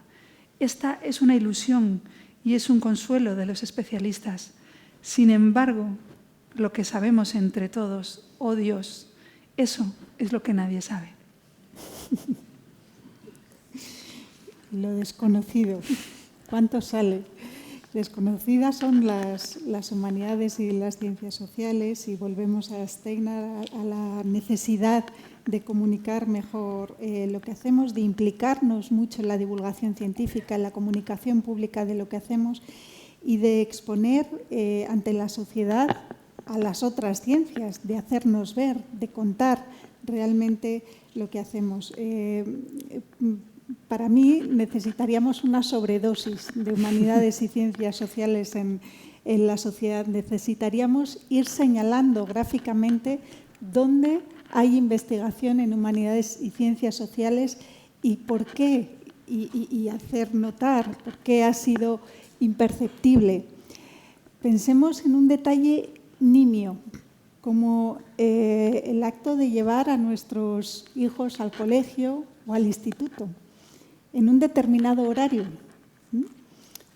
Esta es una ilusión y es un consuelo de los especialistas. Sin embargo, lo que sabemos entre todos, oh Dios, eso es lo que nadie sabe. Lo desconocido, ¿cuánto sale? Desconocidas son las humanidades y las ciencias sociales, y volvemos a Steiner, a la necesidad de comunicar mejor lo que hacemos, de implicarnos mucho en la divulgación científica, en la comunicación pública de lo que hacemos y de exponer ante la sociedad a las otras ciencias, de hacernos ver, de contar realmente lo que hacemos. Para mí necesitaríamos una sobredosis de humanidades y ciencias sociales en la sociedad. Necesitaríamos ir señalando gráficamente dónde hay investigación en humanidades y ciencias sociales y por qué, y hacer notar por qué ha sido imperceptible. Pensemos en un detalle nimio, como el acto de llevar a nuestros hijos al colegio o al instituto en un determinado horario.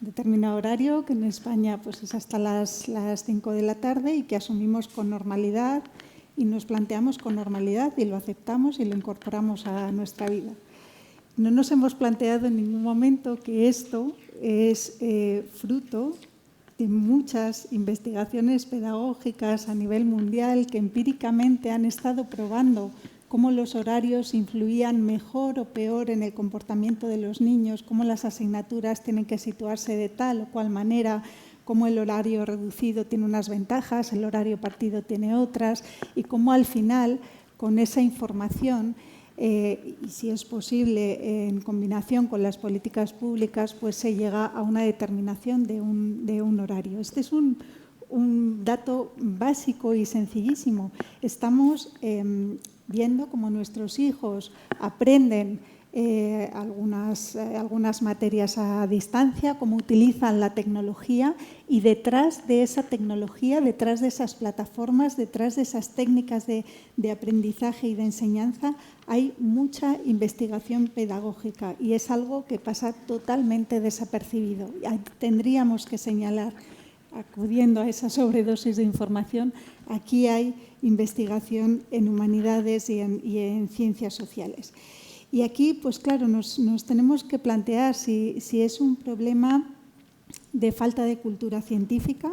Determinado horario que en España pues, es hasta las 5 de la tarde y que asumimos con normalidad y nos planteamos con normalidad y lo aceptamos y lo incorporamos a nuestra vida. No nos hemos planteado en ningún momento que esto es fruto de muchas investigaciones pedagógicas a nivel mundial que empíricamente han estado probando cómo los horarios influían mejor o peor en el comportamiento de los niños, cómo las asignaturas tienen que situarse de tal o cual manera, cómo el horario reducido tiene unas ventajas, el horario partido tiene otras, y cómo al final, con esa información, y si es posible, en combinación con las políticas públicas, pues se llega a una determinación de un horario. Este es un dato básico y sencillísimo. Estamos viendo cómo nuestros hijos aprenden algunas materias a distancia, cómo utilizan la tecnología, y detrás de esa tecnología, detrás de esas plataformas, detrás de esas técnicas de aprendizaje y de enseñanza, hay mucha investigación pedagógica y es algo que pasa totalmente desapercibido. Tendríamos que señalar, acudiendo a esa sobredosis de información, aquí hay investigación en humanidades y en ciencias sociales. Y aquí, pues claro, nos tenemos que plantear si es un problema de falta de cultura científica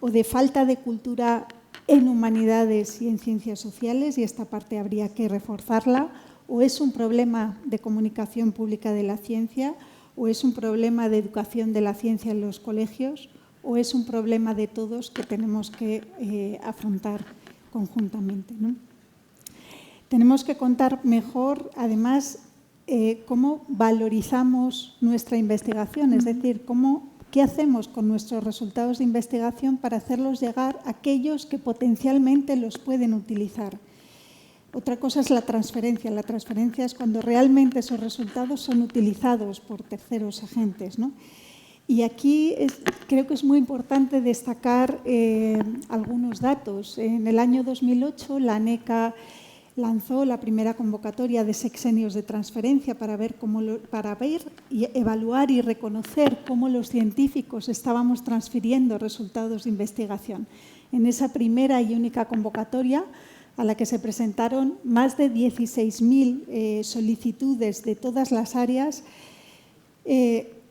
o de falta de cultura en humanidades y en ciencias sociales, y esta parte habría que reforzarla, o es un problema de comunicación pública de la ciencia, o es un problema de educación de la ciencia en los colegios, o es un problema de todos que tenemos que afrontar conjuntamente, ¿no? Tenemos que contar mejor, además, cómo valorizamos nuestra investigación, es decir, qué hacemos con nuestros resultados de investigación para hacerlos llegar a aquellos que potencialmente los pueden utilizar. Otra cosa es la transferencia. La transferencia es cuando realmente esos resultados son utilizados por terceros agentes, ¿no? Y aquí creo que es muy importante destacar algunos datos. En el año 2008, la ANECA lanzó la primera convocatoria de sexenios de transferencia para ver y evaluar y reconocer cómo los científicos estábamos transfiriendo resultados de investigación. En esa primera y única convocatoria, a la que se presentaron más de 16.000 solicitudes de todas las áreas,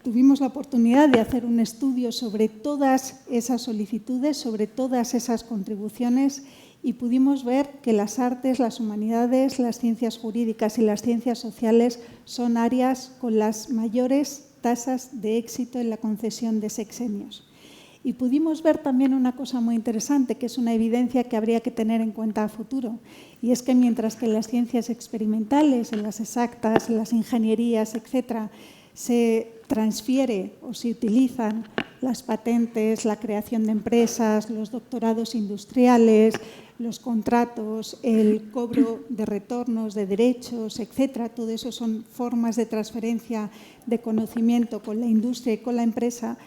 tuvimos la oportunidad de hacer un estudio sobre todas esas solicitudes, sobre todas esas contribuciones, y pudimos ver que las artes, las humanidades, las ciencias jurídicas y las ciencias sociales son áreas con las mayores tasas de éxito en la concesión de sexenios. Y pudimos ver también una cosa muy interesante, que es una evidencia que habría que tener en cuenta a futuro, y es que mientras que en las ciencias experimentales, en las exactas, en las ingenierías, etcétera, se transfiere o se utilizan las patentes, la creación de empresas, los doctorados industriales, los contratos, el cobro de retornos de derechos, etcétera. Todo eso son formas de transferencia de conocimiento con la industria y con la empresa.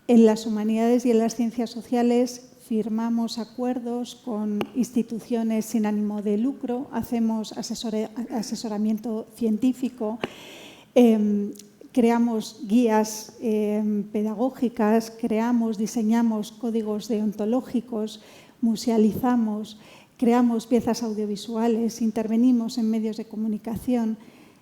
En las humanidades y en las ciencias sociales firmamos acuerdos con instituciones sin ánimo de lucro, hacemos asesoramiento científico, creamos guías pedagógicas, diseñamos códigos deontológicos, musealizamos, creamos piezas audiovisuales, intervenimos en medios de comunicación.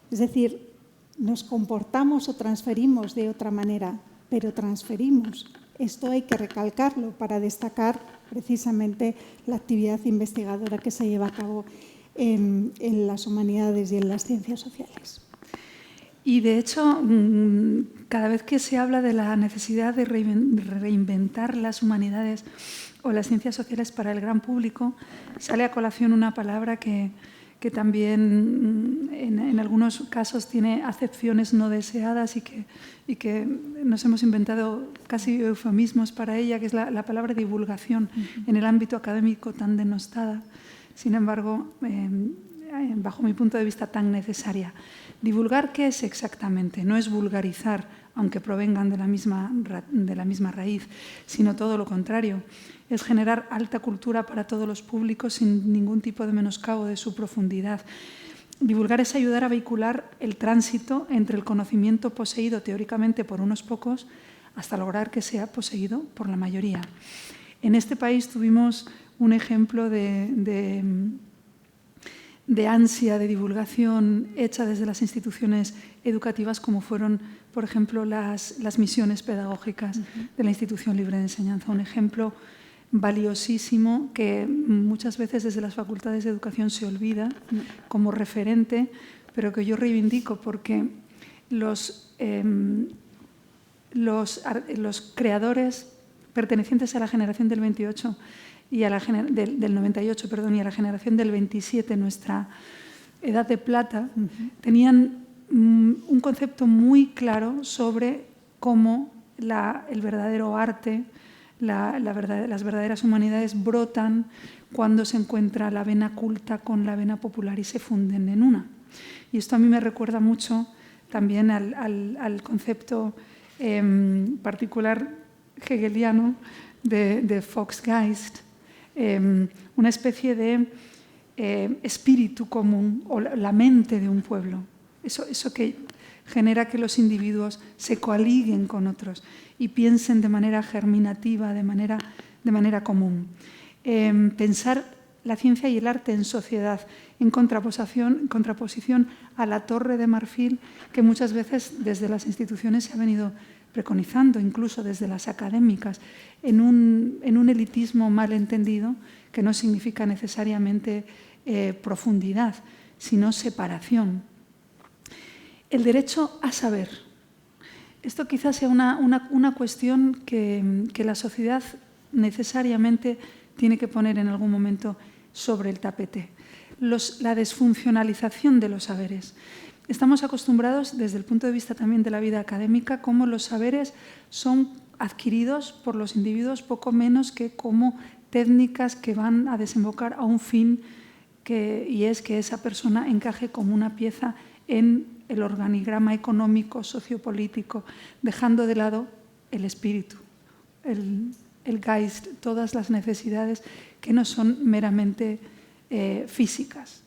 Es decir, nos comportamos o transferimos de otra manera, pero transferimos. Esto hay que recalcarlo para destacar precisamente la actividad investigadora que se lleva a cabo en las humanidades y en las ciencias sociales. Y, de hecho, cada vez que se habla de la necesidad de reinventar las humanidades o las ciencias sociales para el gran público, sale a colación una palabra que también en algunos casos tiene acepciones no deseadas y que nos hemos inventado casi eufemismos para ella, que es la palabra divulgación, en el ámbito académico tan denostada, sin embargo, bajo mi punto de vista, tan necesaria. ¿Divulgar qué es exactamente? No es vulgarizar, aunque provengan de la misma raíz, sino todo lo contrario. Es generar alta cultura para todos los públicos sin ningún tipo de menoscabo de su profundidad. Divulgar es ayudar a vehicular el tránsito entre el conocimiento poseído teóricamente por unos pocos hasta lograr que sea poseído por la mayoría. En este país tuvimos un ejemplo de ansia de divulgación hecha desde las instituciones educativas, como fueron, por ejemplo, las misiones pedagógicas de la Institución Libre de Enseñanza. Un ejemplo valiosísimo que muchas veces desde las facultades de educación se olvida como referente, pero que yo reivindico porque los creadores pertenecientes a la generación del 28 y a la del 98, perdón, y a la generación del 27, nuestra edad de plata, tenían un concepto muy claro sobre cómo el verdadero arte, las verdaderas humanidades brotan cuando se encuentra la vena culta con la vena popular y se funden en una. Y esto a mí me recuerda mucho también al concepto particular hegeliano de Volksgeist, una especie de espíritu común o la mente de un pueblo. Eso que genera que los individuos se coaliguen con otros y piensen de manera germinativa, de manera común. Pensar la ciencia y el arte en sociedad, en contraposición a la torre de marfil que muchas veces desde las instituciones se ha venido preconizando, incluso desde las académicas, en un elitismo mal entendido que no significa necesariamente profundidad, sino separación. El derecho a saber. Esto quizás sea una cuestión que la sociedad necesariamente tiene que poner en algún momento sobre el tapete. La desfuncionalización de los saberes. Estamos acostumbrados, desde el punto de vista también de la vida académica, cómo los saberes son adquiridos por los individuos poco menos que como técnicas que van a desembocar a un fin y es que esa persona encaje como una pieza en el organigrama económico, sociopolítico, dejando de lado el espíritu, el Geist, todas las necesidades que no son meramente físicas.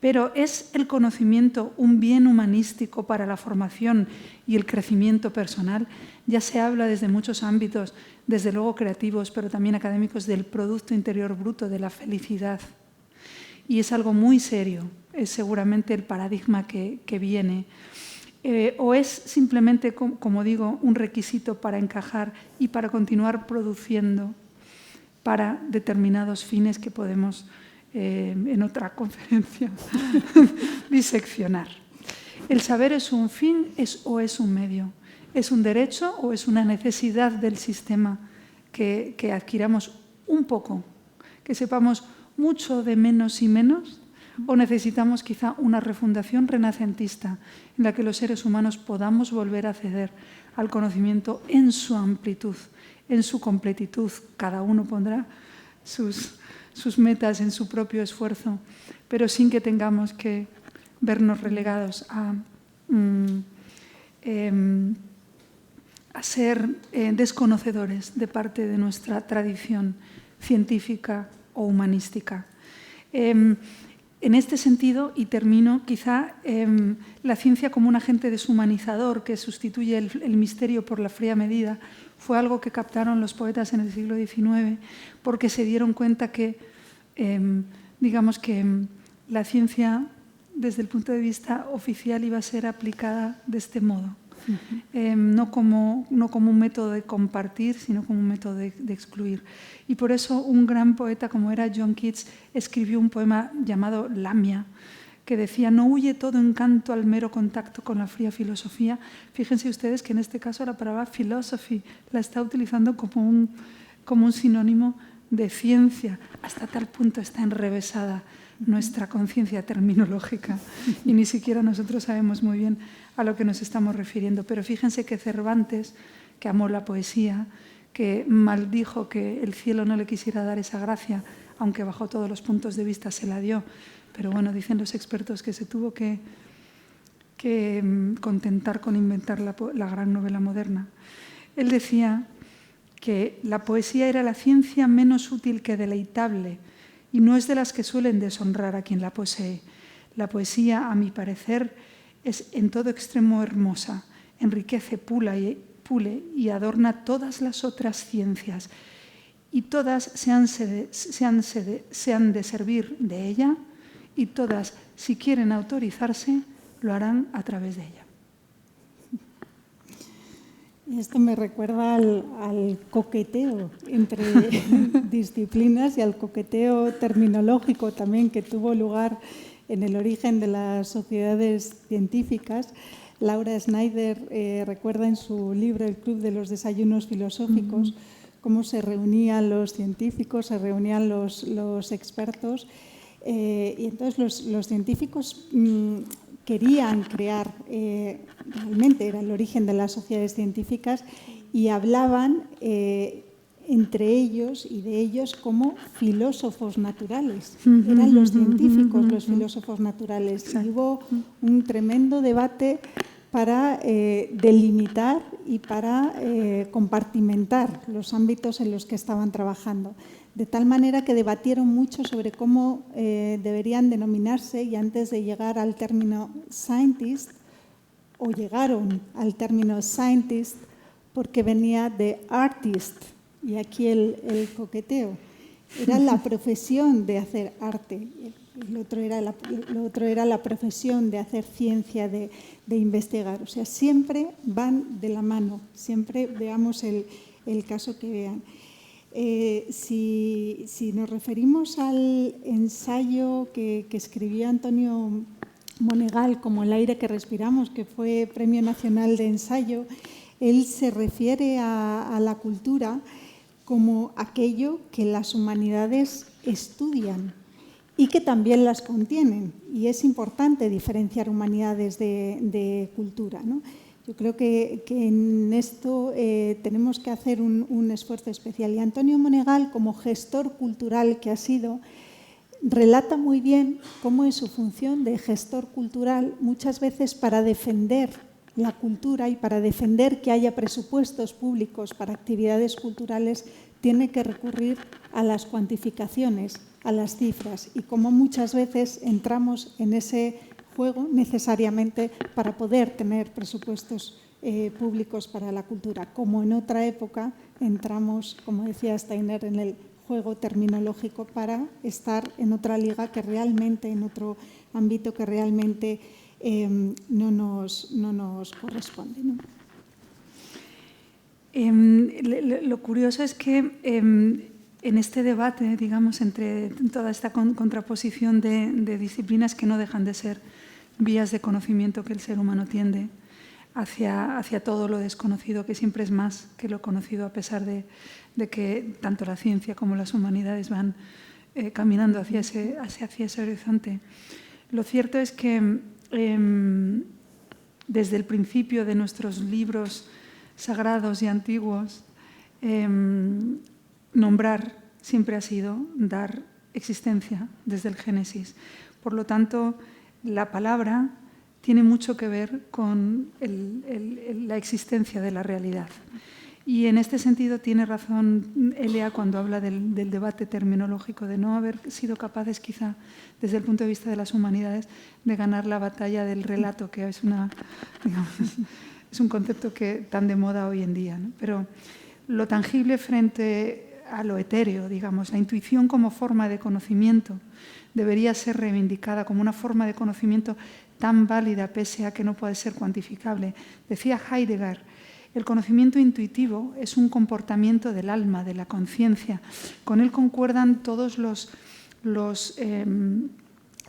Pero ¿es el conocimiento un bien humanístico para la formación y el crecimiento personal? Ya se habla desde muchos ámbitos, desde luego creativos, pero también académicos, del Producto Interior Bruto, de la felicidad. Y es algo muy serio, es seguramente el paradigma que viene. ¿O es simplemente, como digo, un requisito para encajar y para continuar produciendo para determinados fines que podemos en otra conferencia diseccionar? ¿El saber es un fin o es un medio? ¿Es un derecho o es una necesidad del sistema que adquiramos un poco, que sepamos mucho de menos y menos? ¿O necesitamos quizá una refundación renacentista en la que los seres humanos podamos volver a acceder al conocimiento en su amplitud, en su completitud? Cada uno pondrá sus metas en su propio esfuerzo, pero sin que tengamos que vernos relegados a ser desconocedores de parte de nuestra tradición científica o humanística. En este sentido, y termino, quizá la ciencia como un agente deshumanizador que sustituye el misterio por la fría medida fue algo que captaron los poetas en el siglo XIX porque se dieron cuenta que, digamos que la ciencia desde el punto de vista oficial iba a ser aplicada de este modo. No como un método de compartir, sino como un método de excluir. Y por eso un gran poeta como era John Keats escribió un poema llamado Lamia, que decía: no huye todo encanto al mero contacto con la fría filosofía. Fíjense ustedes que en este caso la palabra philosophy la está utilizando como un sinónimo de ciencia. Hasta tal punto está enrevesada nuestra conciencia terminológica y ni siquiera nosotros sabemos muy bien a lo que nos estamos refiriendo. Pero fíjense que Cervantes, que amó la poesía, que maldijo que el cielo no le quisiera dar esa gracia, aunque bajo todos los puntos de vista se la dio. Pero bueno, dicen los expertos que se tuvo que que contentar con inventar la gran novela moderna. Él decía que la poesía era la ciencia menos útil que deleitable y no es de las que suelen deshonrar a quien la posee. La poesía, a mi parecer, es en todo extremo hermosa, enriquece, pule y adorna todas las otras ciencias, y todas se han de servir de ella, y todas, si quieren autorizarse, lo harán a través de ella. Esto me recuerda al coqueteo entre disciplinas y al coqueteo terminológico también que tuvo lugar en el origen de las sociedades científicas. Laura Snyder recuerda en su libro El Club de los Desayunos Filosóficos cómo se reunían los científicos, se reunían los expertos y entonces los científicos querían crear, realmente era el origen de las sociedades científicas, y hablaban entre ellos y de ellos como filósofos naturales. Eran los científicos los filósofos naturales. Y hubo un tremendo debate para delimitar y para compartimentar los ámbitos en los que estaban trabajando. De tal manera que debatieron mucho sobre cómo deberían denominarse, y antes de llegar al término scientist, o llegaron al término scientist porque venía de artist, y aquí el coqueteo. Era la profesión de hacer arte, lo otro era la profesión de hacer ciencia, de investigar. O sea, siempre van de la mano, siempre veamos el caso que vean. Si nos referimos al ensayo que escribió Antonio Monegal, como El aire que respiramos, que fue Premio Nacional de Ensayo, él se refiere a la cultura como aquello que las humanidades estudian y que también las contienen. Y es importante diferenciar humanidades de cultura, ¿no? Yo creo que en esto tenemos que hacer un esfuerzo especial. Y Antonio Monegal, como gestor cultural que ha sido, relata muy bien cómo es su función de gestor cultural, muchas veces para defender la cultura y para defender que haya presupuestos públicos para actividades culturales, tiene que recurrir a las cuantificaciones, a las cifras, y cómo muchas veces entramos en ese juego necesariamente para poder tener presupuestos públicos para la cultura. Como en otra época entramos, como decía Steiner, en el juego terminológico para estar en otra liga que realmente, en otro ámbito que realmente no nos corresponde, ¿no? Lo curioso es que en este debate, digamos, entre toda esta contraposición de disciplinas que no dejan de ser vías de conocimiento que el ser humano tiende hacia todo lo desconocido, que siempre es más que lo conocido, a pesar de que tanto la ciencia como las humanidades van caminando hacia ese horizonte. Lo cierto es que desde el principio de nuestros libros sagrados y antiguos, nombrar siempre ha sido dar existencia desde el Génesis. Por lo tanto, la palabra tiene mucho que ver con la existencia de la realidad. Y en este sentido tiene razón Elia cuando habla del debate terminológico, de no haber sido capaces, quizá, desde el punto de vista de las humanidades, de ganar la batalla del relato, que es es un concepto que tan de moda hoy en día, ¿no? Pero lo tangible frente a lo etéreo, digamos, la intuición como forma de conocimiento debería ser reivindicada como una forma de conocimiento tan válida pese a que no puede ser cuantificable. Decía Heidegger, el conocimiento intuitivo es un comportamiento del alma, de la conciencia. Con él concuerdan todos los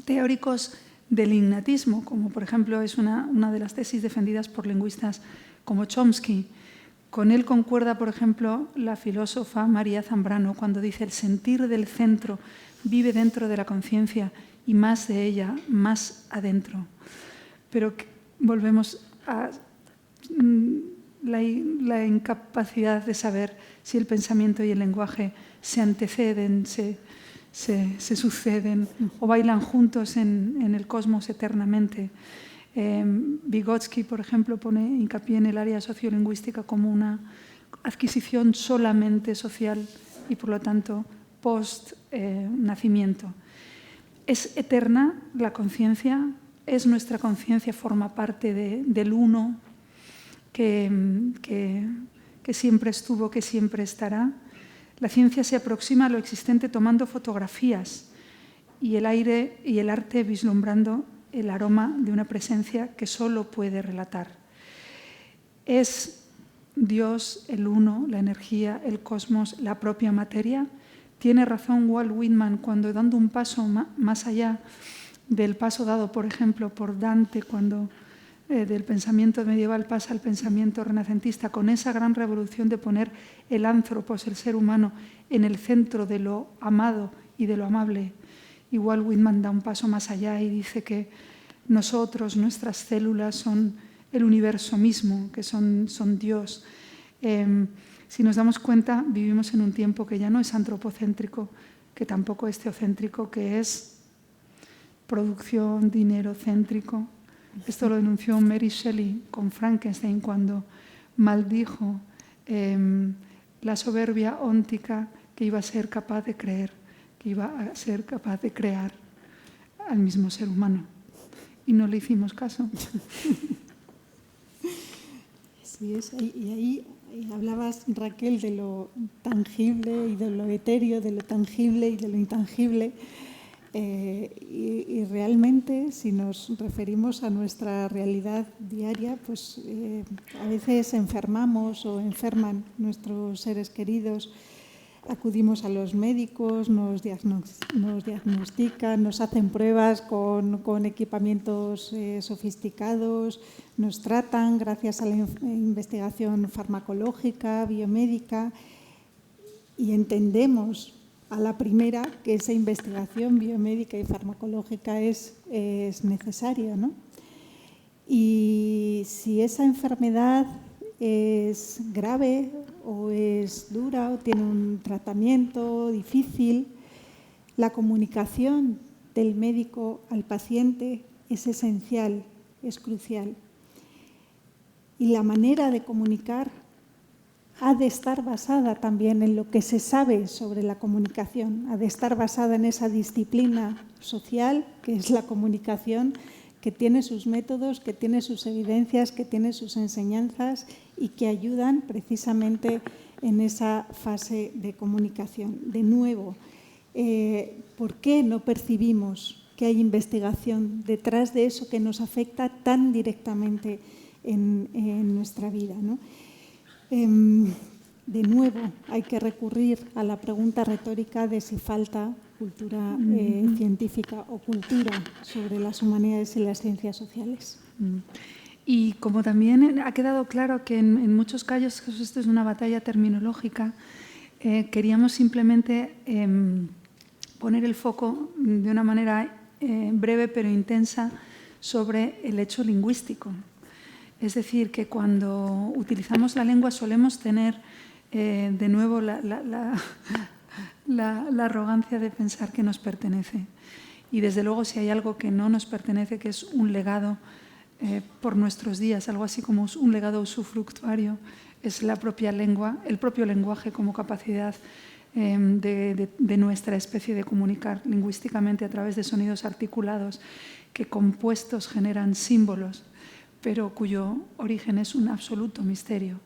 teóricos del innatismo, como por ejemplo es una de las tesis defendidas por lingüistas como Chomsky. Con él concuerda, por ejemplo, la filósofa María Zambrano cuando dice: el sentir del centro vive dentro de la conciencia y más de ella, más adentro. Pero volvemos a la incapacidad de saber si el pensamiento y el lenguaje se anteceden, se suceden o bailan juntos en el cosmos eternamente. Vygotsky, por ejemplo, pone hincapié en el área sociolingüística como una adquisición solamente social y, por lo tanto, post-nacimiento. Es eterna la conciencia, es nuestra conciencia, forma parte del uno que siempre estuvo, que siempre estará. La ciencia se aproxima a lo existente tomando fotografías y el aire y el arte vislumbrando el aroma de una presencia que solo puede relatar. Es Dios, el uno, la energía, el cosmos, la propia materia. Tiene razón Walt Whitman cuando, dando un paso más allá del paso dado, por ejemplo, por Dante, cuando del pensamiento medieval pasa al pensamiento renacentista, con esa gran revolución de poner el anthropos, el ser humano, en el centro de lo amado y de lo amable. Igual Whitman da un paso más allá y dice que nosotros, nuestras células, son el universo mismo, que son Dios. Si nos damos cuenta, vivimos en un tiempo que ya no es antropocéntrico, que tampoco es teocéntrico, que es producción, dinero céntrico. Esto lo denunció Mary Shelley con Frankenstein cuando maldijo la soberbia óntica que iba a ser capaz de creer, que iba a ser capaz de crear al mismo ser humano. Y no le hicimos caso. Sí, y ahí hablabas, Raquel, de lo tangible y de lo etéreo, de lo tangible y de lo intangible. Y realmente, si nos referimos a nuestra realidad diaria, pues a veces enfermamos o enferman nuestros seres queridos, acudimos a los médicos, nos diagnostican, nos hacen pruebas con equipamientos sofisticados, nos tratan gracias a la investigación farmacológica, biomédica, y entendemos a la primera que esa investigación biomédica y farmacológica es necesaria, ¿no? Y si esa enfermedad es grave o es dura o tiene un tratamiento difícil, la comunicación del médico al paciente es esencial, es crucial. Y la manera de comunicar ha de estar basada también en lo que se sabe sobre la comunicación, ha de estar basada en esa disciplina social que es la comunicación, que tiene sus métodos, que tiene sus evidencias, que tiene sus enseñanzas y que ayudan precisamente en esa fase de comunicación. De nuevo, ¿por qué no percibimos que hay investigación detrás de eso que nos afecta tan directamente en nuestra vida, ¿no? De nuevo, hay que recurrir a la pregunta retórica de si falta cultura científica o cultura sobre las humanidades y las ciencias sociales. Y como también ha quedado claro que en muchos casos esto es una batalla terminológica, queríamos simplemente poner el foco de una manera breve pero intensa sobre el hecho lingüístico. Es decir, que cuando utilizamos la lengua solemos tener de nuevo la arrogancia de pensar que nos pertenece. Y desde luego si hay algo que no nos pertenece, que es un legado por nuestros días, algo así como un legado usufructuario, es la propia lengua, el propio lenguaje como capacidad de nuestra especie de comunicar lingüísticamente a través de sonidos articulados que compuestos generan símbolos, pero cuyo origen es un absoluto misterio.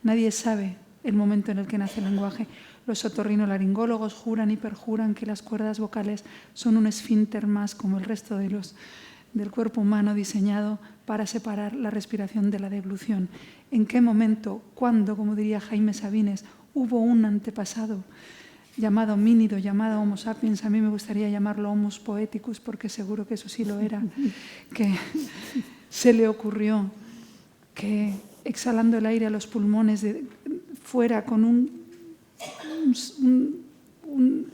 Nadie sabe el momento en el que nace el lenguaje. Los otorrinolaringólogos juran y perjuran que las cuerdas vocales son un esfínter más como el resto del cuerpo humano diseñado para separar la respiración de la deglución. ¿En qué momento, cuándo, como diría Jaime Sabines, hubo un antepasado llamado homínido, llamado Homo sapiens? A mí me gustaría llamarlo Homo poeticus porque seguro que eso sí lo era, que se le ocurrió que exhalando el aire a los pulmones fuera con un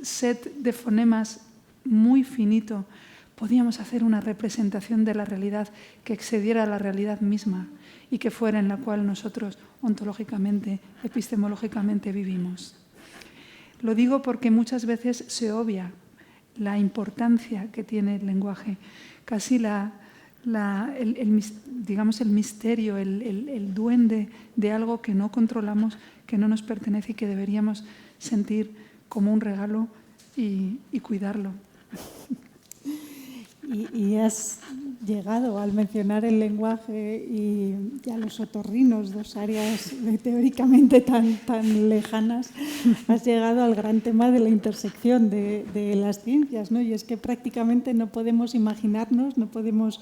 set de fonemas muy finito, podíamos hacer una representación de la realidad que excediera la realidad misma y que fuera en la cual nosotros ontológicamente, epistemológicamente vivimos. Lo digo porque muchas veces se obvia la importancia que tiene el lenguaje. Casi la digamos, el misterio, el duende de algo que no controlamos, que no nos pertenece y que deberíamos sentir como un regalo y cuidarlo. Y has llegado, al mencionar el lenguaje y a los otorrinos, dos áreas teóricamente tan lejanas, has llegado al gran tema de la intersección de las ciencias, ¿no? Y es que prácticamente no podemos imaginarnos, no podemos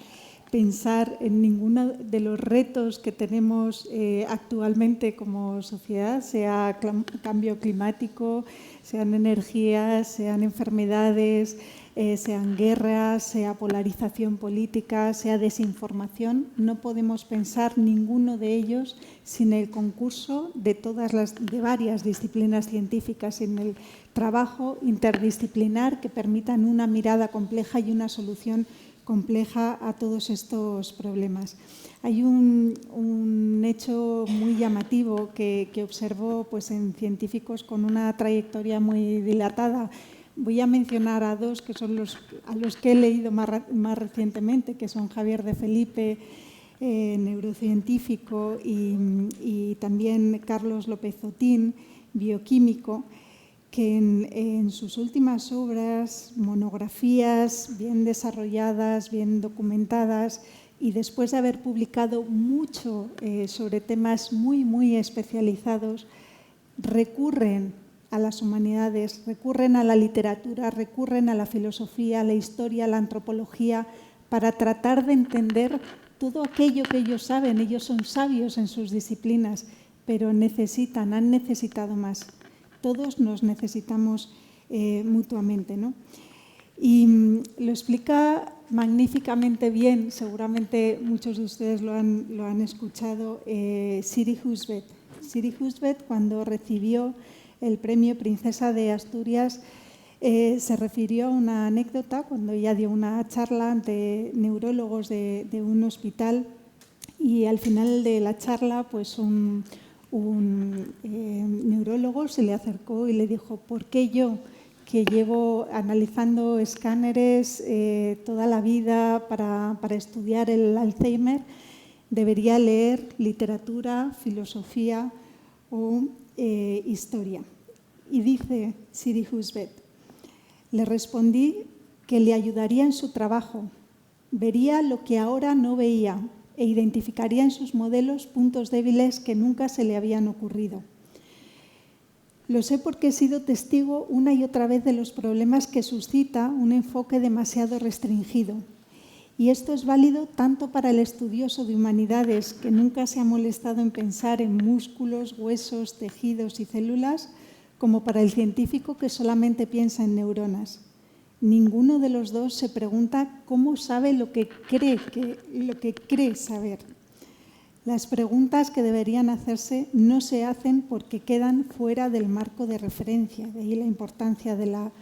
pensar en ninguno de los retos que tenemos actualmente como sociedad, sea cambio climático, sean energías, sean enfermedades, sean guerras, sea polarización política, sea desinformación. No podemos pensar ninguno de ellos sin el concurso de varias disciplinas científicas, sin el trabajo interdisciplinar que permitan una mirada compleja y una solución compleja a todos estos problemas. Hay un hecho muy llamativo que observo pues, en científicos con una trayectoria muy dilatada. Voy a mencionar a dos que son a los que he leído más recientemente, que son Javier de Felipe, neurocientífico, y también Carlos López Otín, bioquímico, que en sus últimas obras, monografías bien desarrolladas, bien documentadas, y después de haber publicado mucho sobre temas muy especializados, recurren a las humanidades, recurren a la literatura, recurren a la filosofía, a la historia, a la antropología, para tratar de entender todo aquello que ellos saben. Ellos son sabios en sus disciplinas, pero han necesitado más. Todos nos necesitamos mutuamente, ¿no? Y lo explica magníficamente bien, seguramente muchos de ustedes lo han escuchado, Siri Husbeth. Siri Husbeth, cuando recibió el premio Princesa de Asturias, se refirió a una anécdota cuando ella dio una charla ante neurólogos de un hospital, y al final de la charla pues un neurólogo se le acercó y le dijo: ¿por qué yo, que llevo analizando escáneres toda la vida para estudiar el Alzheimer, debería leer literatura, filosofía o historia? Y dice Siri Husbeth: le respondí que le ayudaría en su trabajo, vería lo que ahora no veía e identificaría en sus modelos puntos débiles que nunca se le habían ocurrido. Lo sé porque he sido testigo una y otra vez de los problemas que suscita un enfoque demasiado restringido. Y esto es válido tanto para el estudioso de humanidades, que nunca se ha molestado en pensar en músculos, huesos, tejidos y células, como para el científico que solamente piensa en neuronas. Ninguno de los dos se pregunta cómo sabe lo que cree saber. Las preguntas que deberían hacerse no se hacen porque quedan fuera del marco de referencia, de ahí la importancia de la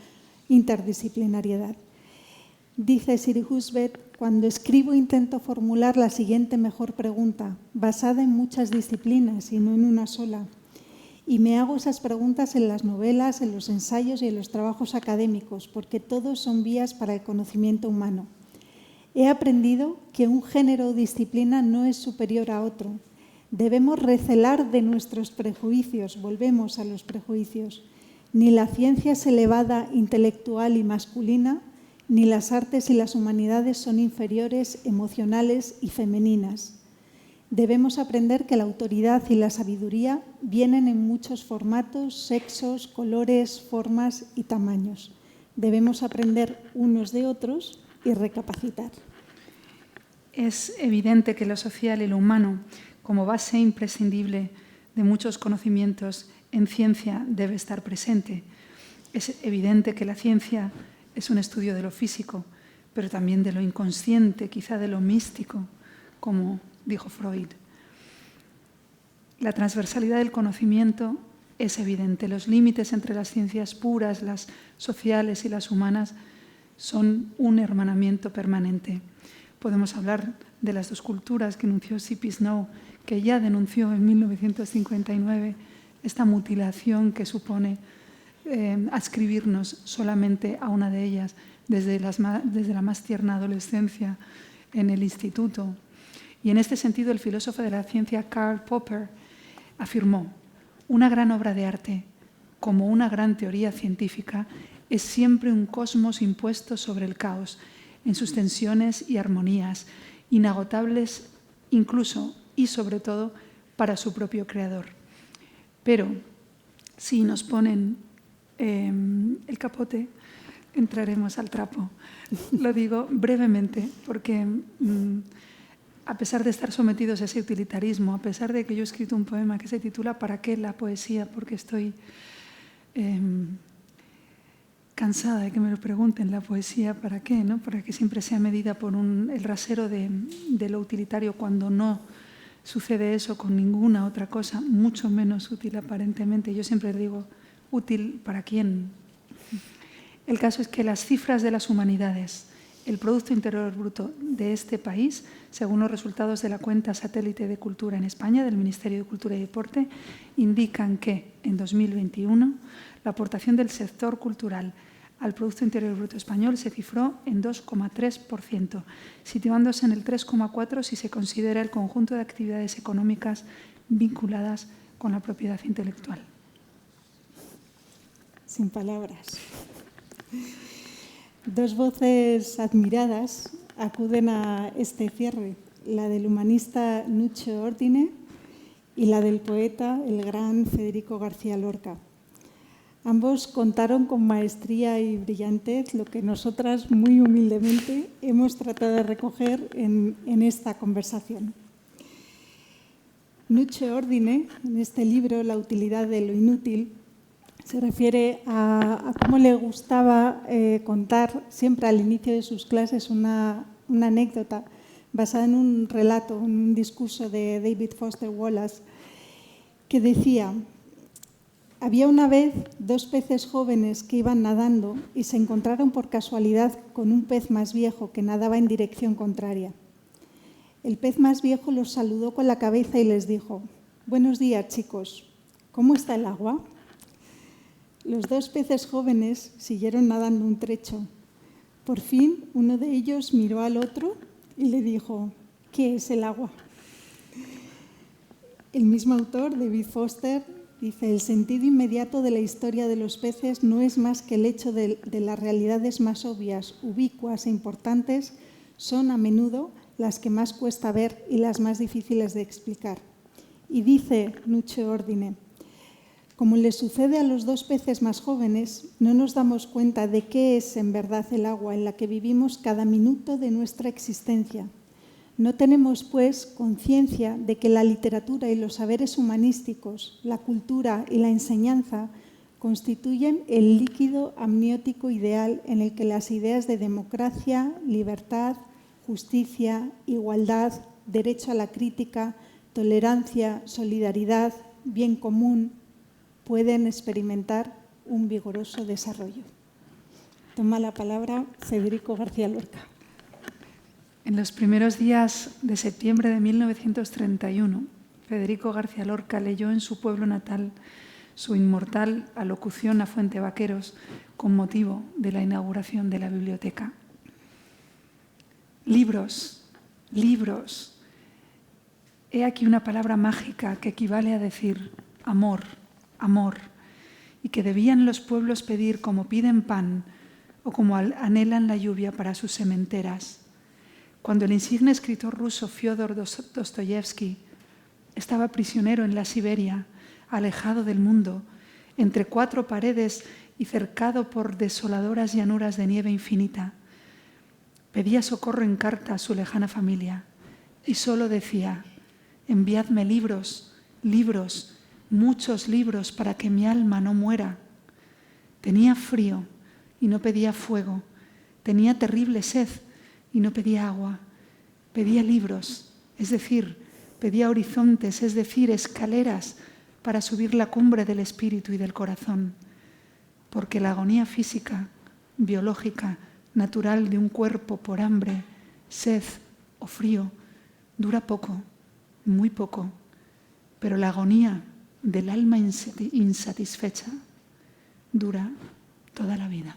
interdisciplinariedad. Dice Siri Husbeth: cuando escribo intento formular la siguiente mejor pregunta, basada en muchas disciplinas y no en una sola. Y me hago esas preguntas en las novelas, en los ensayos y en los trabajos académicos, porque todos son vías para el conocimiento humano. He aprendido que un género o disciplina no es superior a otro. Debemos recelar de nuestros prejuicios, volvemos a los prejuicios. Ni la ciencia es elevada, intelectual y masculina, ni las artes y las humanidades son inferiores, emocionales y femeninas. Debemos aprender que la autoridad y la sabiduría vienen en muchos formatos, sexos, colores, formas y tamaños. Debemos aprender unos de otros y recapacitar. Es evidente que lo social y lo humano, como base imprescindible de muchos conocimientos en ciencia, debe estar presente. Es evidente que la ciencia es un estudio de lo físico, pero también de lo inconsciente, quizá de lo místico, como dijo Freud. La transversalidad del conocimiento es evidente. Los límites entre las ciencias puras, las sociales y las humanas son un hermanamiento permanente. Podemos hablar de las dos culturas que enunció C.P. Snow, que ya denunció en 1959 esta mutilación que supone adscribirnos solamente a una de ellas desde la más tierna adolescencia, en el instituto. Y en este sentido, el filósofo de la ciencia Karl Popper afirmó: una gran obra de arte, como una gran teoría científica, es siempre un cosmos impuesto sobre el caos, en sus tensiones y armonías, inagotables incluso y sobre todo para su propio creador. Pero si nos ponen el capote, entraremos al trapo. Lo digo brevemente porque a pesar de estar sometidos a ese utilitarismo, a pesar de que yo he escrito un poema que se titula ¿Para qué la poesía? Porque estoy cansada de que me lo pregunten, la poesía, ¿para qué? ¿No? Para que siempre sea medida por el rasero de lo utilitario, cuando no sucede eso con ninguna otra cosa, mucho menos útil aparentemente. Yo siempre digo, ¿útil para quién? El caso es que las cifras de las humanidades, el Producto Interior Bruto de este país, según los resultados de la cuenta satélite de cultura en España, del Ministerio de Cultura y Deporte, indican que en 2021 la aportación del sector cultural al Producto Interior Bruto español se cifró en 2,3%, situándose en el 3,4% si se considera el conjunto de actividades económicas vinculadas con la propiedad intelectual. Sin palabras. Dos voces admiradas acuden a este cierre, la del humanista Nuccio Ordine y la del poeta, el gran Federico García Lorca. Ambos contaron con maestría y brillantez lo que nosotras muy humildemente hemos tratado de recoger en esta conversación. Nuccio Ordine, en este libro, La utilidad de lo inútil, se refiere a cómo le gustaba contar siempre al inicio de sus clases una anécdota basada en un relato, un discurso de David Foster Wallace, que decía: había una vez dos peces jóvenes que iban nadando y se encontraron por casualidad con un pez más viejo que nadaba en dirección contraria. El pez más viejo los saludó con la cabeza y les dijo: buenos días, chicos, ¿cómo está el agua? Los dos peces jóvenes siguieron nadando un trecho. Por fin, uno de ellos miró al otro y le dijo: ¿qué es el agua? El mismo autor, David Foster, dice: el sentido inmediato de la historia de los peces no es más que el hecho de las realidades más obvias, ubicuas e importantes, son a menudo las que más cuesta ver y las más difíciles de explicar. Y dice Nuccio Ordine: como le sucede a los dos peces más jóvenes, no nos damos cuenta de qué es en verdad el agua en la que vivimos cada minuto de nuestra existencia. No tenemos, pues, conciencia de que la literatura y los saberes humanísticos, la cultura y la enseñanza constituyen el líquido amniótico ideal en el que las ideas de democracia, libertad, justicia, igualdad, derecho a la crítica, tolerancia, solidaridad, bien común, pueden experimentar un vigoroso desarrollo. Toma la palabra Federico García Lorca. En los primeros días de septiembre de 1931, Federico García Lorca leyó en su pueblo natal su inmortal alocución a Fuente Vaqueros con motivo de la inauguración de la biblioteca. Libros, libros. He aquí una palabra mágica que equivale a decir amor, amor, y que debían los pueblos pedir como piden pan o como anhelan la lluvia para sus sementeras. Cuando el insigne escritor ruso Fyodor Dostoyevsky estaba prisionero en la Siberia, alejado del mundo, entre cuatro paredes y cercado por desoladoras llanuras de nieve infinita, pedía socorro en carta a su lejana familia y solo decía: enviadme libros, libros, muchos libros para que mi alma no muera. Tenía frío y no pedía fuego, tenía terrible sed y no pedía agua, pedía libros, es decir, pedía horizontes, es decir, escaleras para subir la cumbre del espíritu y del corazón, porque la agonía física, biológica, natural de un cuerpo por hambre, sed o frío dura poco, muy poco, pero la agonía del alma insatisfecha dura toda la vida.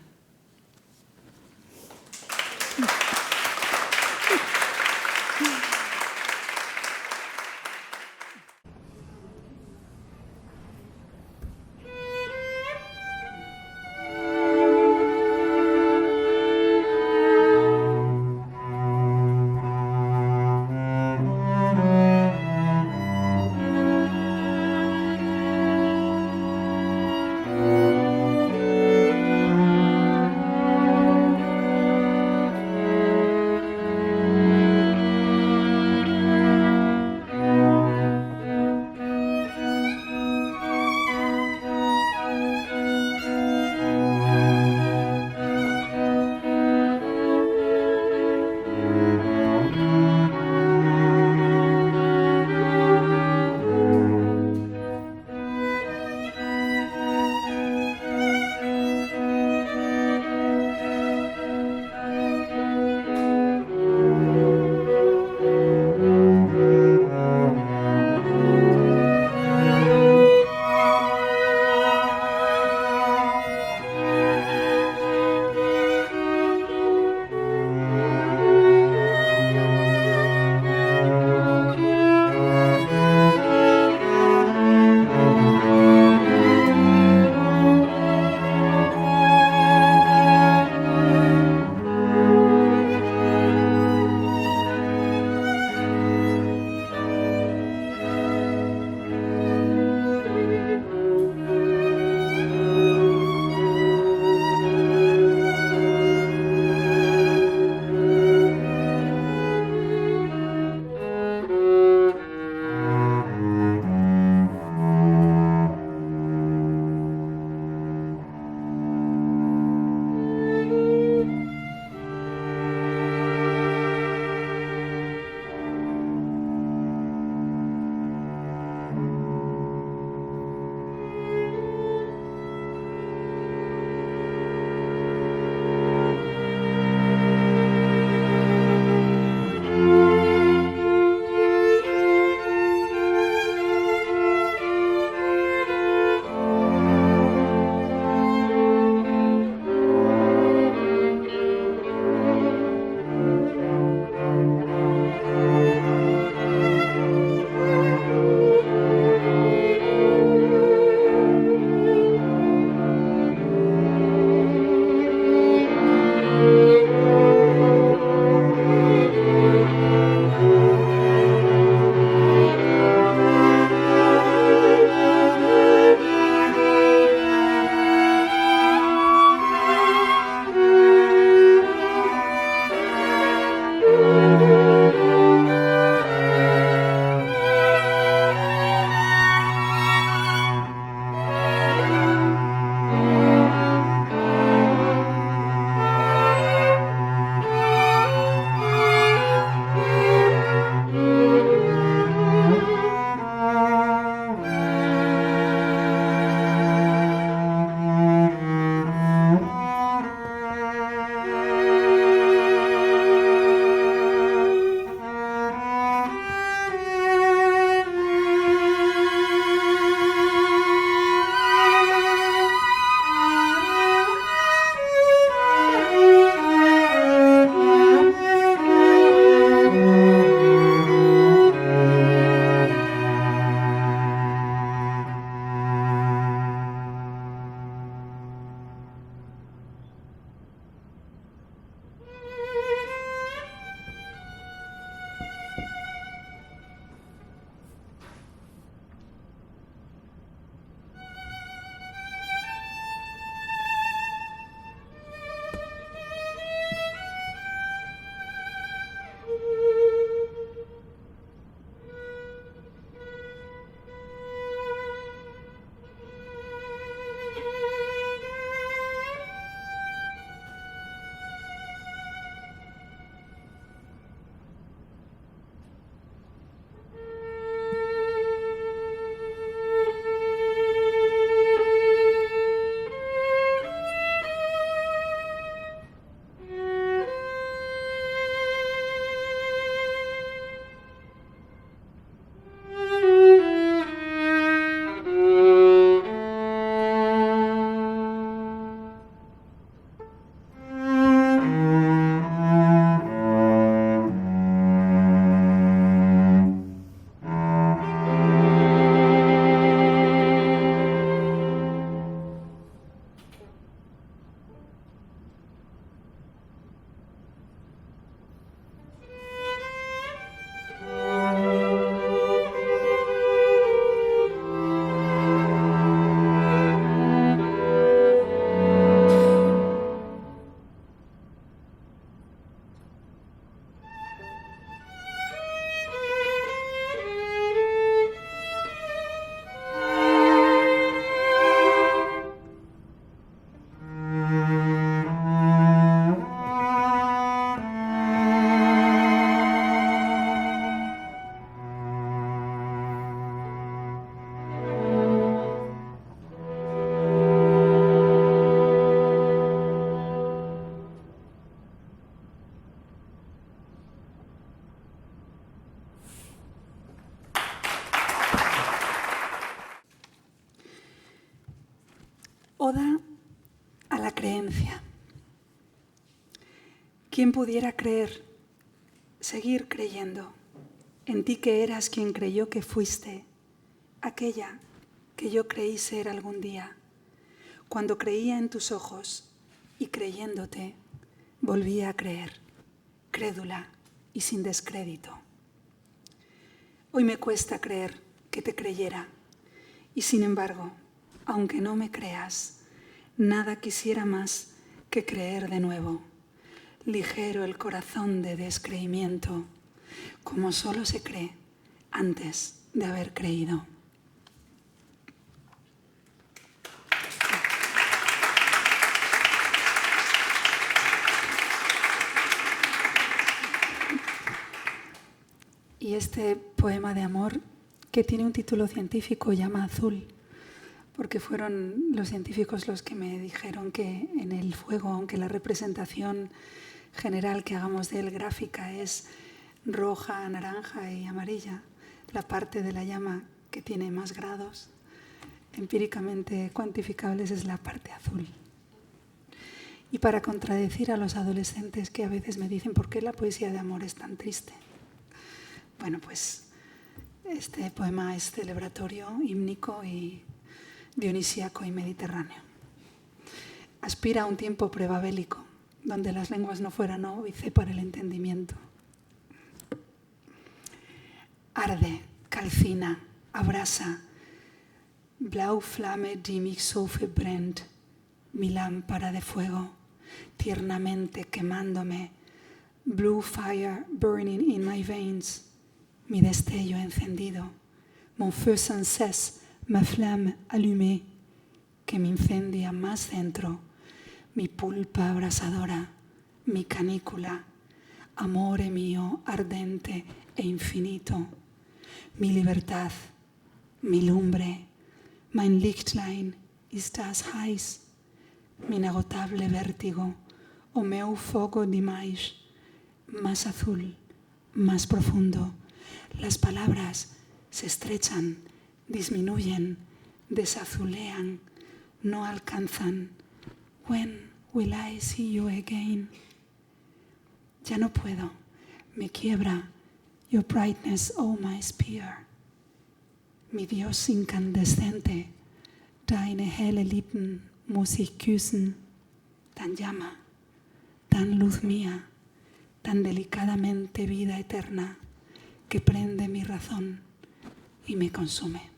¿Quién pudiera creer, seguir creyendo en ti que eras quien creyó que fuiste, aquella que yo creí ser algún día? Cuando creía en tus ojos y creyéndote, volvía a creer, crédula y sin descrédito. Hoy me cuesta creer que te creyera, y sin embargo, aunque no me creas, nada quisiera más que creer de nuevo. Ligero el corazón de descreimiento, como solo se cree antes de haber creído. Y este poema de amor, que tiene un título científico, llama Azul, porque fueron los científicos los que me dijeron que en el fuego, aunque la representación general que hagamos de él gráfica es roja, naranja y amarilla, la parte de la llama que tiene más grados empíricamente cuantificables es la parte azul. Y para contradecir a los adolescentes que a veces me dicen ¿por qué la poesía de amor es tan triste? Bueno, pues este poema es celebratorio, hímnico y dionisíaco y mediterráneo. Aspira a un tiempo prebabélico, donde las lenguas no fueran óbice para el entendimiento. Arde, calcina, abrasa, blau Flamme, die mich so verbrennt, mi lámpara de fuego, tiernamente quemándome, blue fire burning in my veins, mi destello encendido, mon feu sans cesse, ma flamme allumée, que me incendia más dentro, mi pulpa abrasadora, mi canícula, amore mío ardente e infinito, mi libertad, mi lumbre, mein Lichtlein ist das heiß, mi inagotable vértigo, o meu fogo demais, más azul, más profundo. Las palabras se estrechan, disminuyen, desazulean, no alcanzan. When will I see you again? Ya no puedo, me quiebra your brightness, oh my spear. Mi Dios incandescente, deine helle Lippen muss ich küssen. Tan llama, tan luz mía, tan delicadamente vida eterna, que prende mi razón y me consume.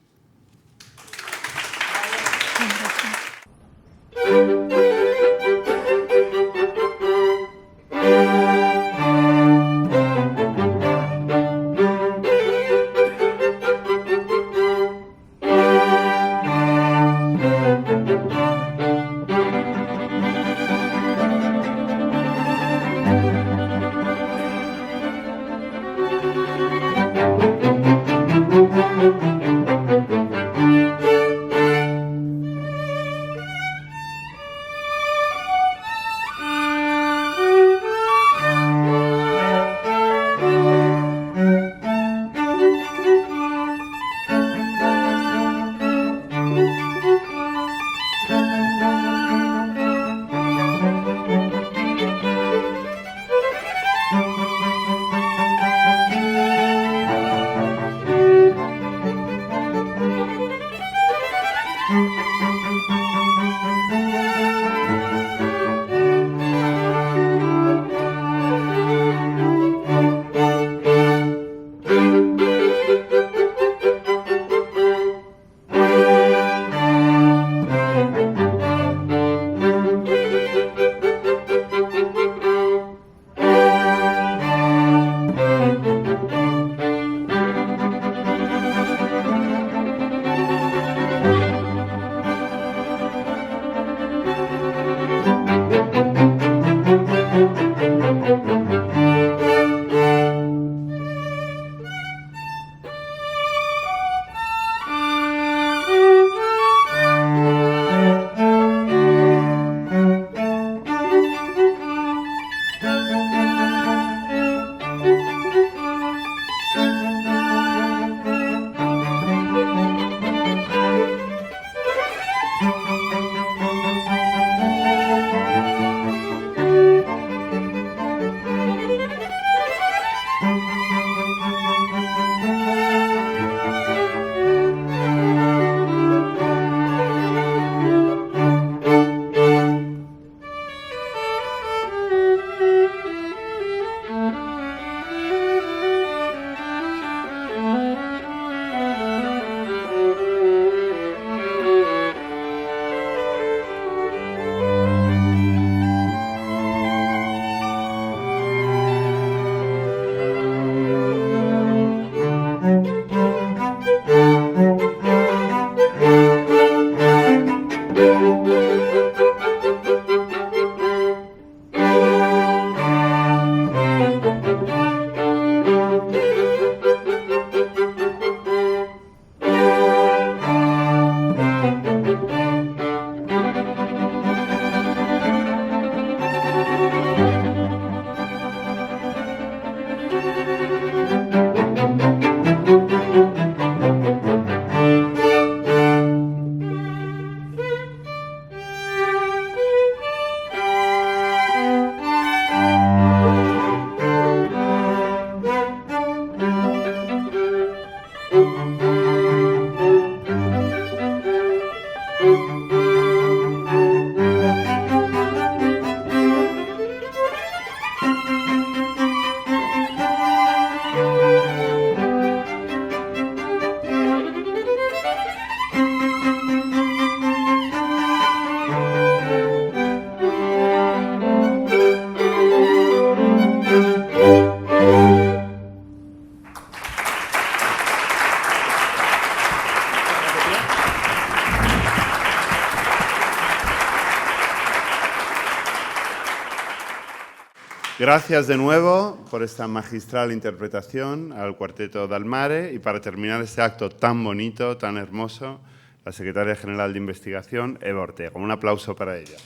Gracias de nuevo por esta magistral interpretación al Cuarteto Dal Mare y para terminar este acto tan bonito, tan hermoso, la Secretaria General de Investigación, Eva Ortega. Un aplauso para ella.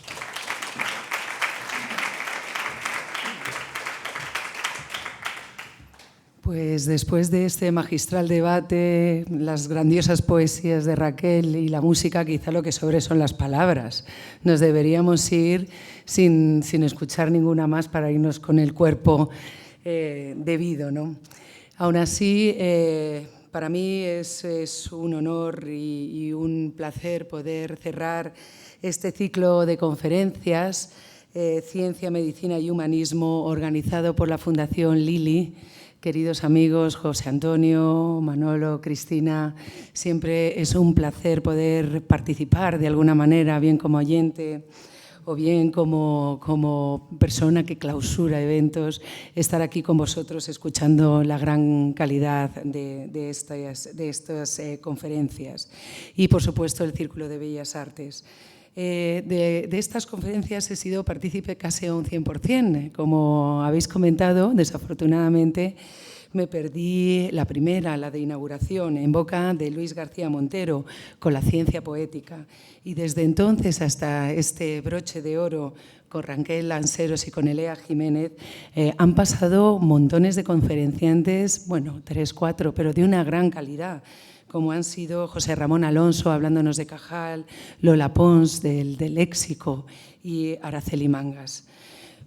Pues después de este magistral debate, las grandiosas poesías de Raquel y la música, quizá lo que sobre son las palabras. Nos deberíamos ir sin escuchar ninguna más para irnos con el cuerpo debido, ¿no? Aún así, para mí es un honor y un placer poder cerrar este ciclo de conferencias Ciencia, Medicina y Humanismo organizado por la Fundación Lili. Queridos amigos, José Antonio, Manolo, Cristina, siempre es un placer poder participar de alguna manera, bien como oyente o bien como persona que clausura eventos, estar aquí con vosotros escuchando la gran calidad de estas conferencias. Y, por supuesto, el Círculo de Bellas Artes. De estas conferencias he sido partícipe casi a un 100%. Como habéis comentado, desafortunadamente me perdí la primera, la de inauguración, en boca de Luis García Montero, con la ciencia poética. Y desde entonces hasta este broche de oro con Raquel Lanceros y con Elea Jiménez, han pasado montones de conferenciantes, bueno, 3, 4, pero de una gran calidad, como han sido José Ramón Alonso hablándonos de Cajal, Lola Pons del léxico y Araceli Mangas.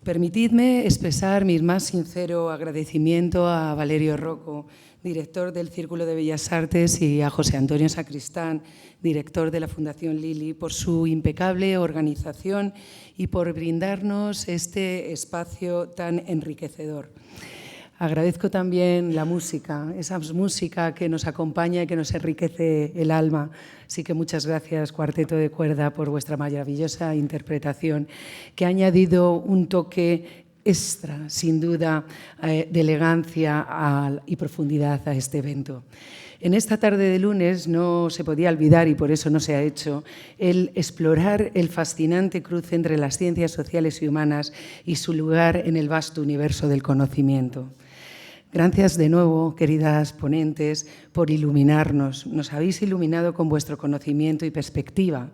Permitidme expresar mi más sincero agradecimiento a Valerio Rocco, director del Círculo de Bellas Artes, y a José Antonio Sacristán, director de la Fundación Lili, por su impecable organización y por brindarnos este espacio tan enriquecedor. Agradezco también la música, esa música que nos acompaña y que nos enriquece el alma. Así que muchas gracias, Cuarteto de Cuerda, por vuestra maravillosa interpretación, que ha añadido un toque extra, sin duda, de elegancia y profundidad a este evento. En esta tarde de lunes no se podía olvidar, y por eso no se ha hecho, el explorar el fascinante cruce entre las ciencias sociales y humanas y su lugar en el vasto universo del conocimiento. Gracias de nuevo, queridas ponentes, por iluminarnos. Nos habéis iluminado con vuestro conocimiento y perspectiva.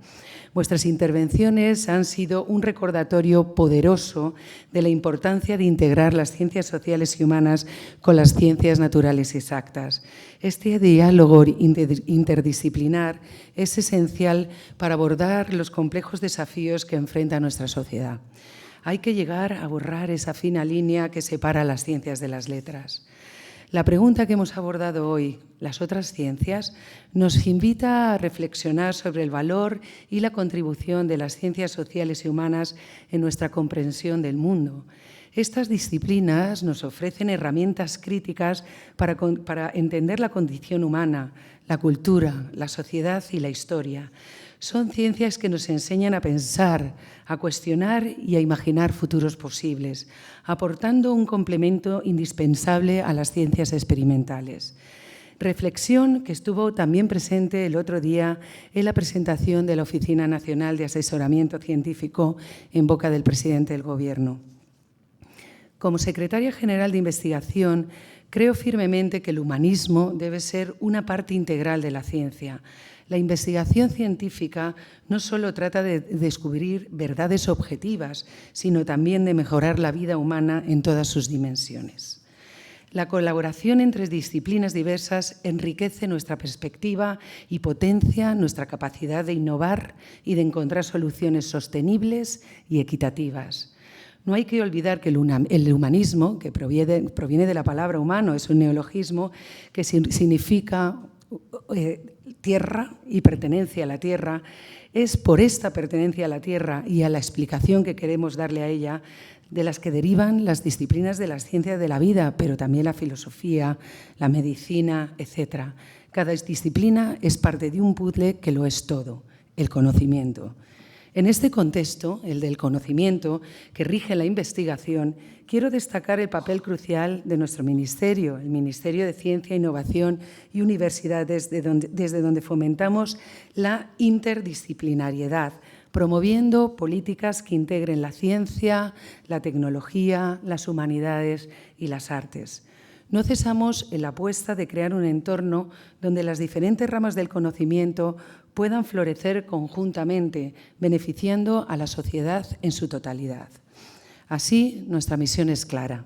Vuestras intervenciones han sido un recordatorio poderoso de la importancia de integrar las ciencias sociales y humanas con las ciencias naturales exactas. Este diálogo interdisciplinar es esencial para abordar los complejos desafíos que enfrenta nuestra sociedad. Hay que llegar a borrar esa fina línea que separa las ciencias de las letras. La pregunta que hemos abordado hoy, ¿las otras ciencias?, nos invita a reflexionar sobre el valor y la contribución de las ciencias sociales y humanas en nuestra comprensión del mundo. Estas disciplinas nos ofrecen herramientas críticas para entender la condición humana, la cultura, la sociedad y la historia. Son ciencias que nos enseñan a pensar, a cuestionar y a imaginar futuros posibles, aportando un complemento indispensable a las ciencias experimentales. Reflexión que estuvo también presente el otro día en la presentación de la Oficina Nacional de Asesoramiento Científico en boca del presidente del Gobierno. Como secretaria general de Investigación, creo firmemente que el humanismo debe ser una parte integral de la ciencia. La investigación científica no solo trata de descubrir verdades objetivas, sino también de mejorar la vida humana en todas sus dimensiones. La colaboración entre disciplinas diversas enriquece nuestra perspectiva y potencia nuestra capacidad de innovar y de encontrar soluciones sostenibles y equitativas. No hay que olvidar que el humanismo, que proviene de la palabra humano, es un neologismo que significa tierra y pertenencia a la tierra. Es por esta pertenencia a la tierra y a la explicación que queremos darle a ella de las que derivan las disciplinas de las ciencias de la vida, pero también la filosofía, la medicina, etc. Cada disciplina es parte de un puzzle que lo es todo, el conocimiento. En este contexto, el del conocimiento que rige la investigación, quiero destacar el papel crucial de nuestro ministerio, el Ministerio de Ciencia, Innovación y Universidades, desde donde fomentamos la interdisciplinariedad promoviendo políticas que integren la ciencia, la tecnología, las humanidades y las artes. No cesamos en la apuesta de crear un entorno donde las diferentes ramas del conocimiento puedan florecer conjuntamente, beneficiando a la sociedad en su totalidad. Así, nuestra misión es clara: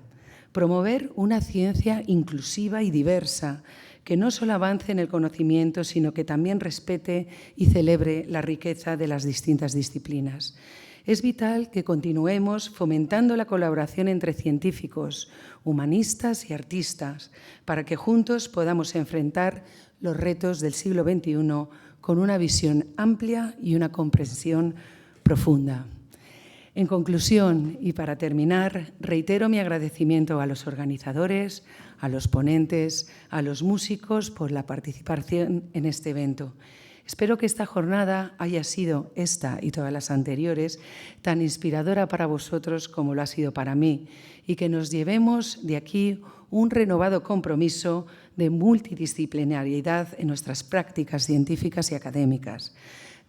promover una ciencia inclusiva y diversa, que no solo avance en el conocimiento, sino que también respete y celebre la riqueza de las distintas disciplinas. Es vital que continuemos fomentando la colaboración entre científicos, humanistas y artistas, para que juntos podamos enfrentar los retos del siglo XXI con una visión amplia y una comprensión profunda. En conclusión, y para terminar, reitero mi agradecimiento a los organizadores, a los ponentes, a los músicos por la participación en este evento. Espero que esta jornada haya sido, esta y todas las anteriores, tan inspiradora para vosotros como lo ha sido para mí, y que nos llevemos de aquí un renovado compromiso de multidisciplinariedad en nuestras prácticas científicas y académicas.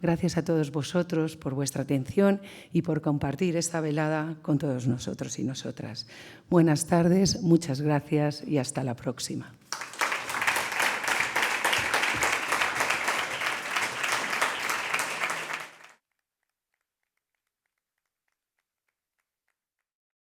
Gracias a todos vosotros por vuestra atención y por compartir esta velada con todos nosotros y nosotras. Buenas tardes, muchas gracias y hasta la próxima.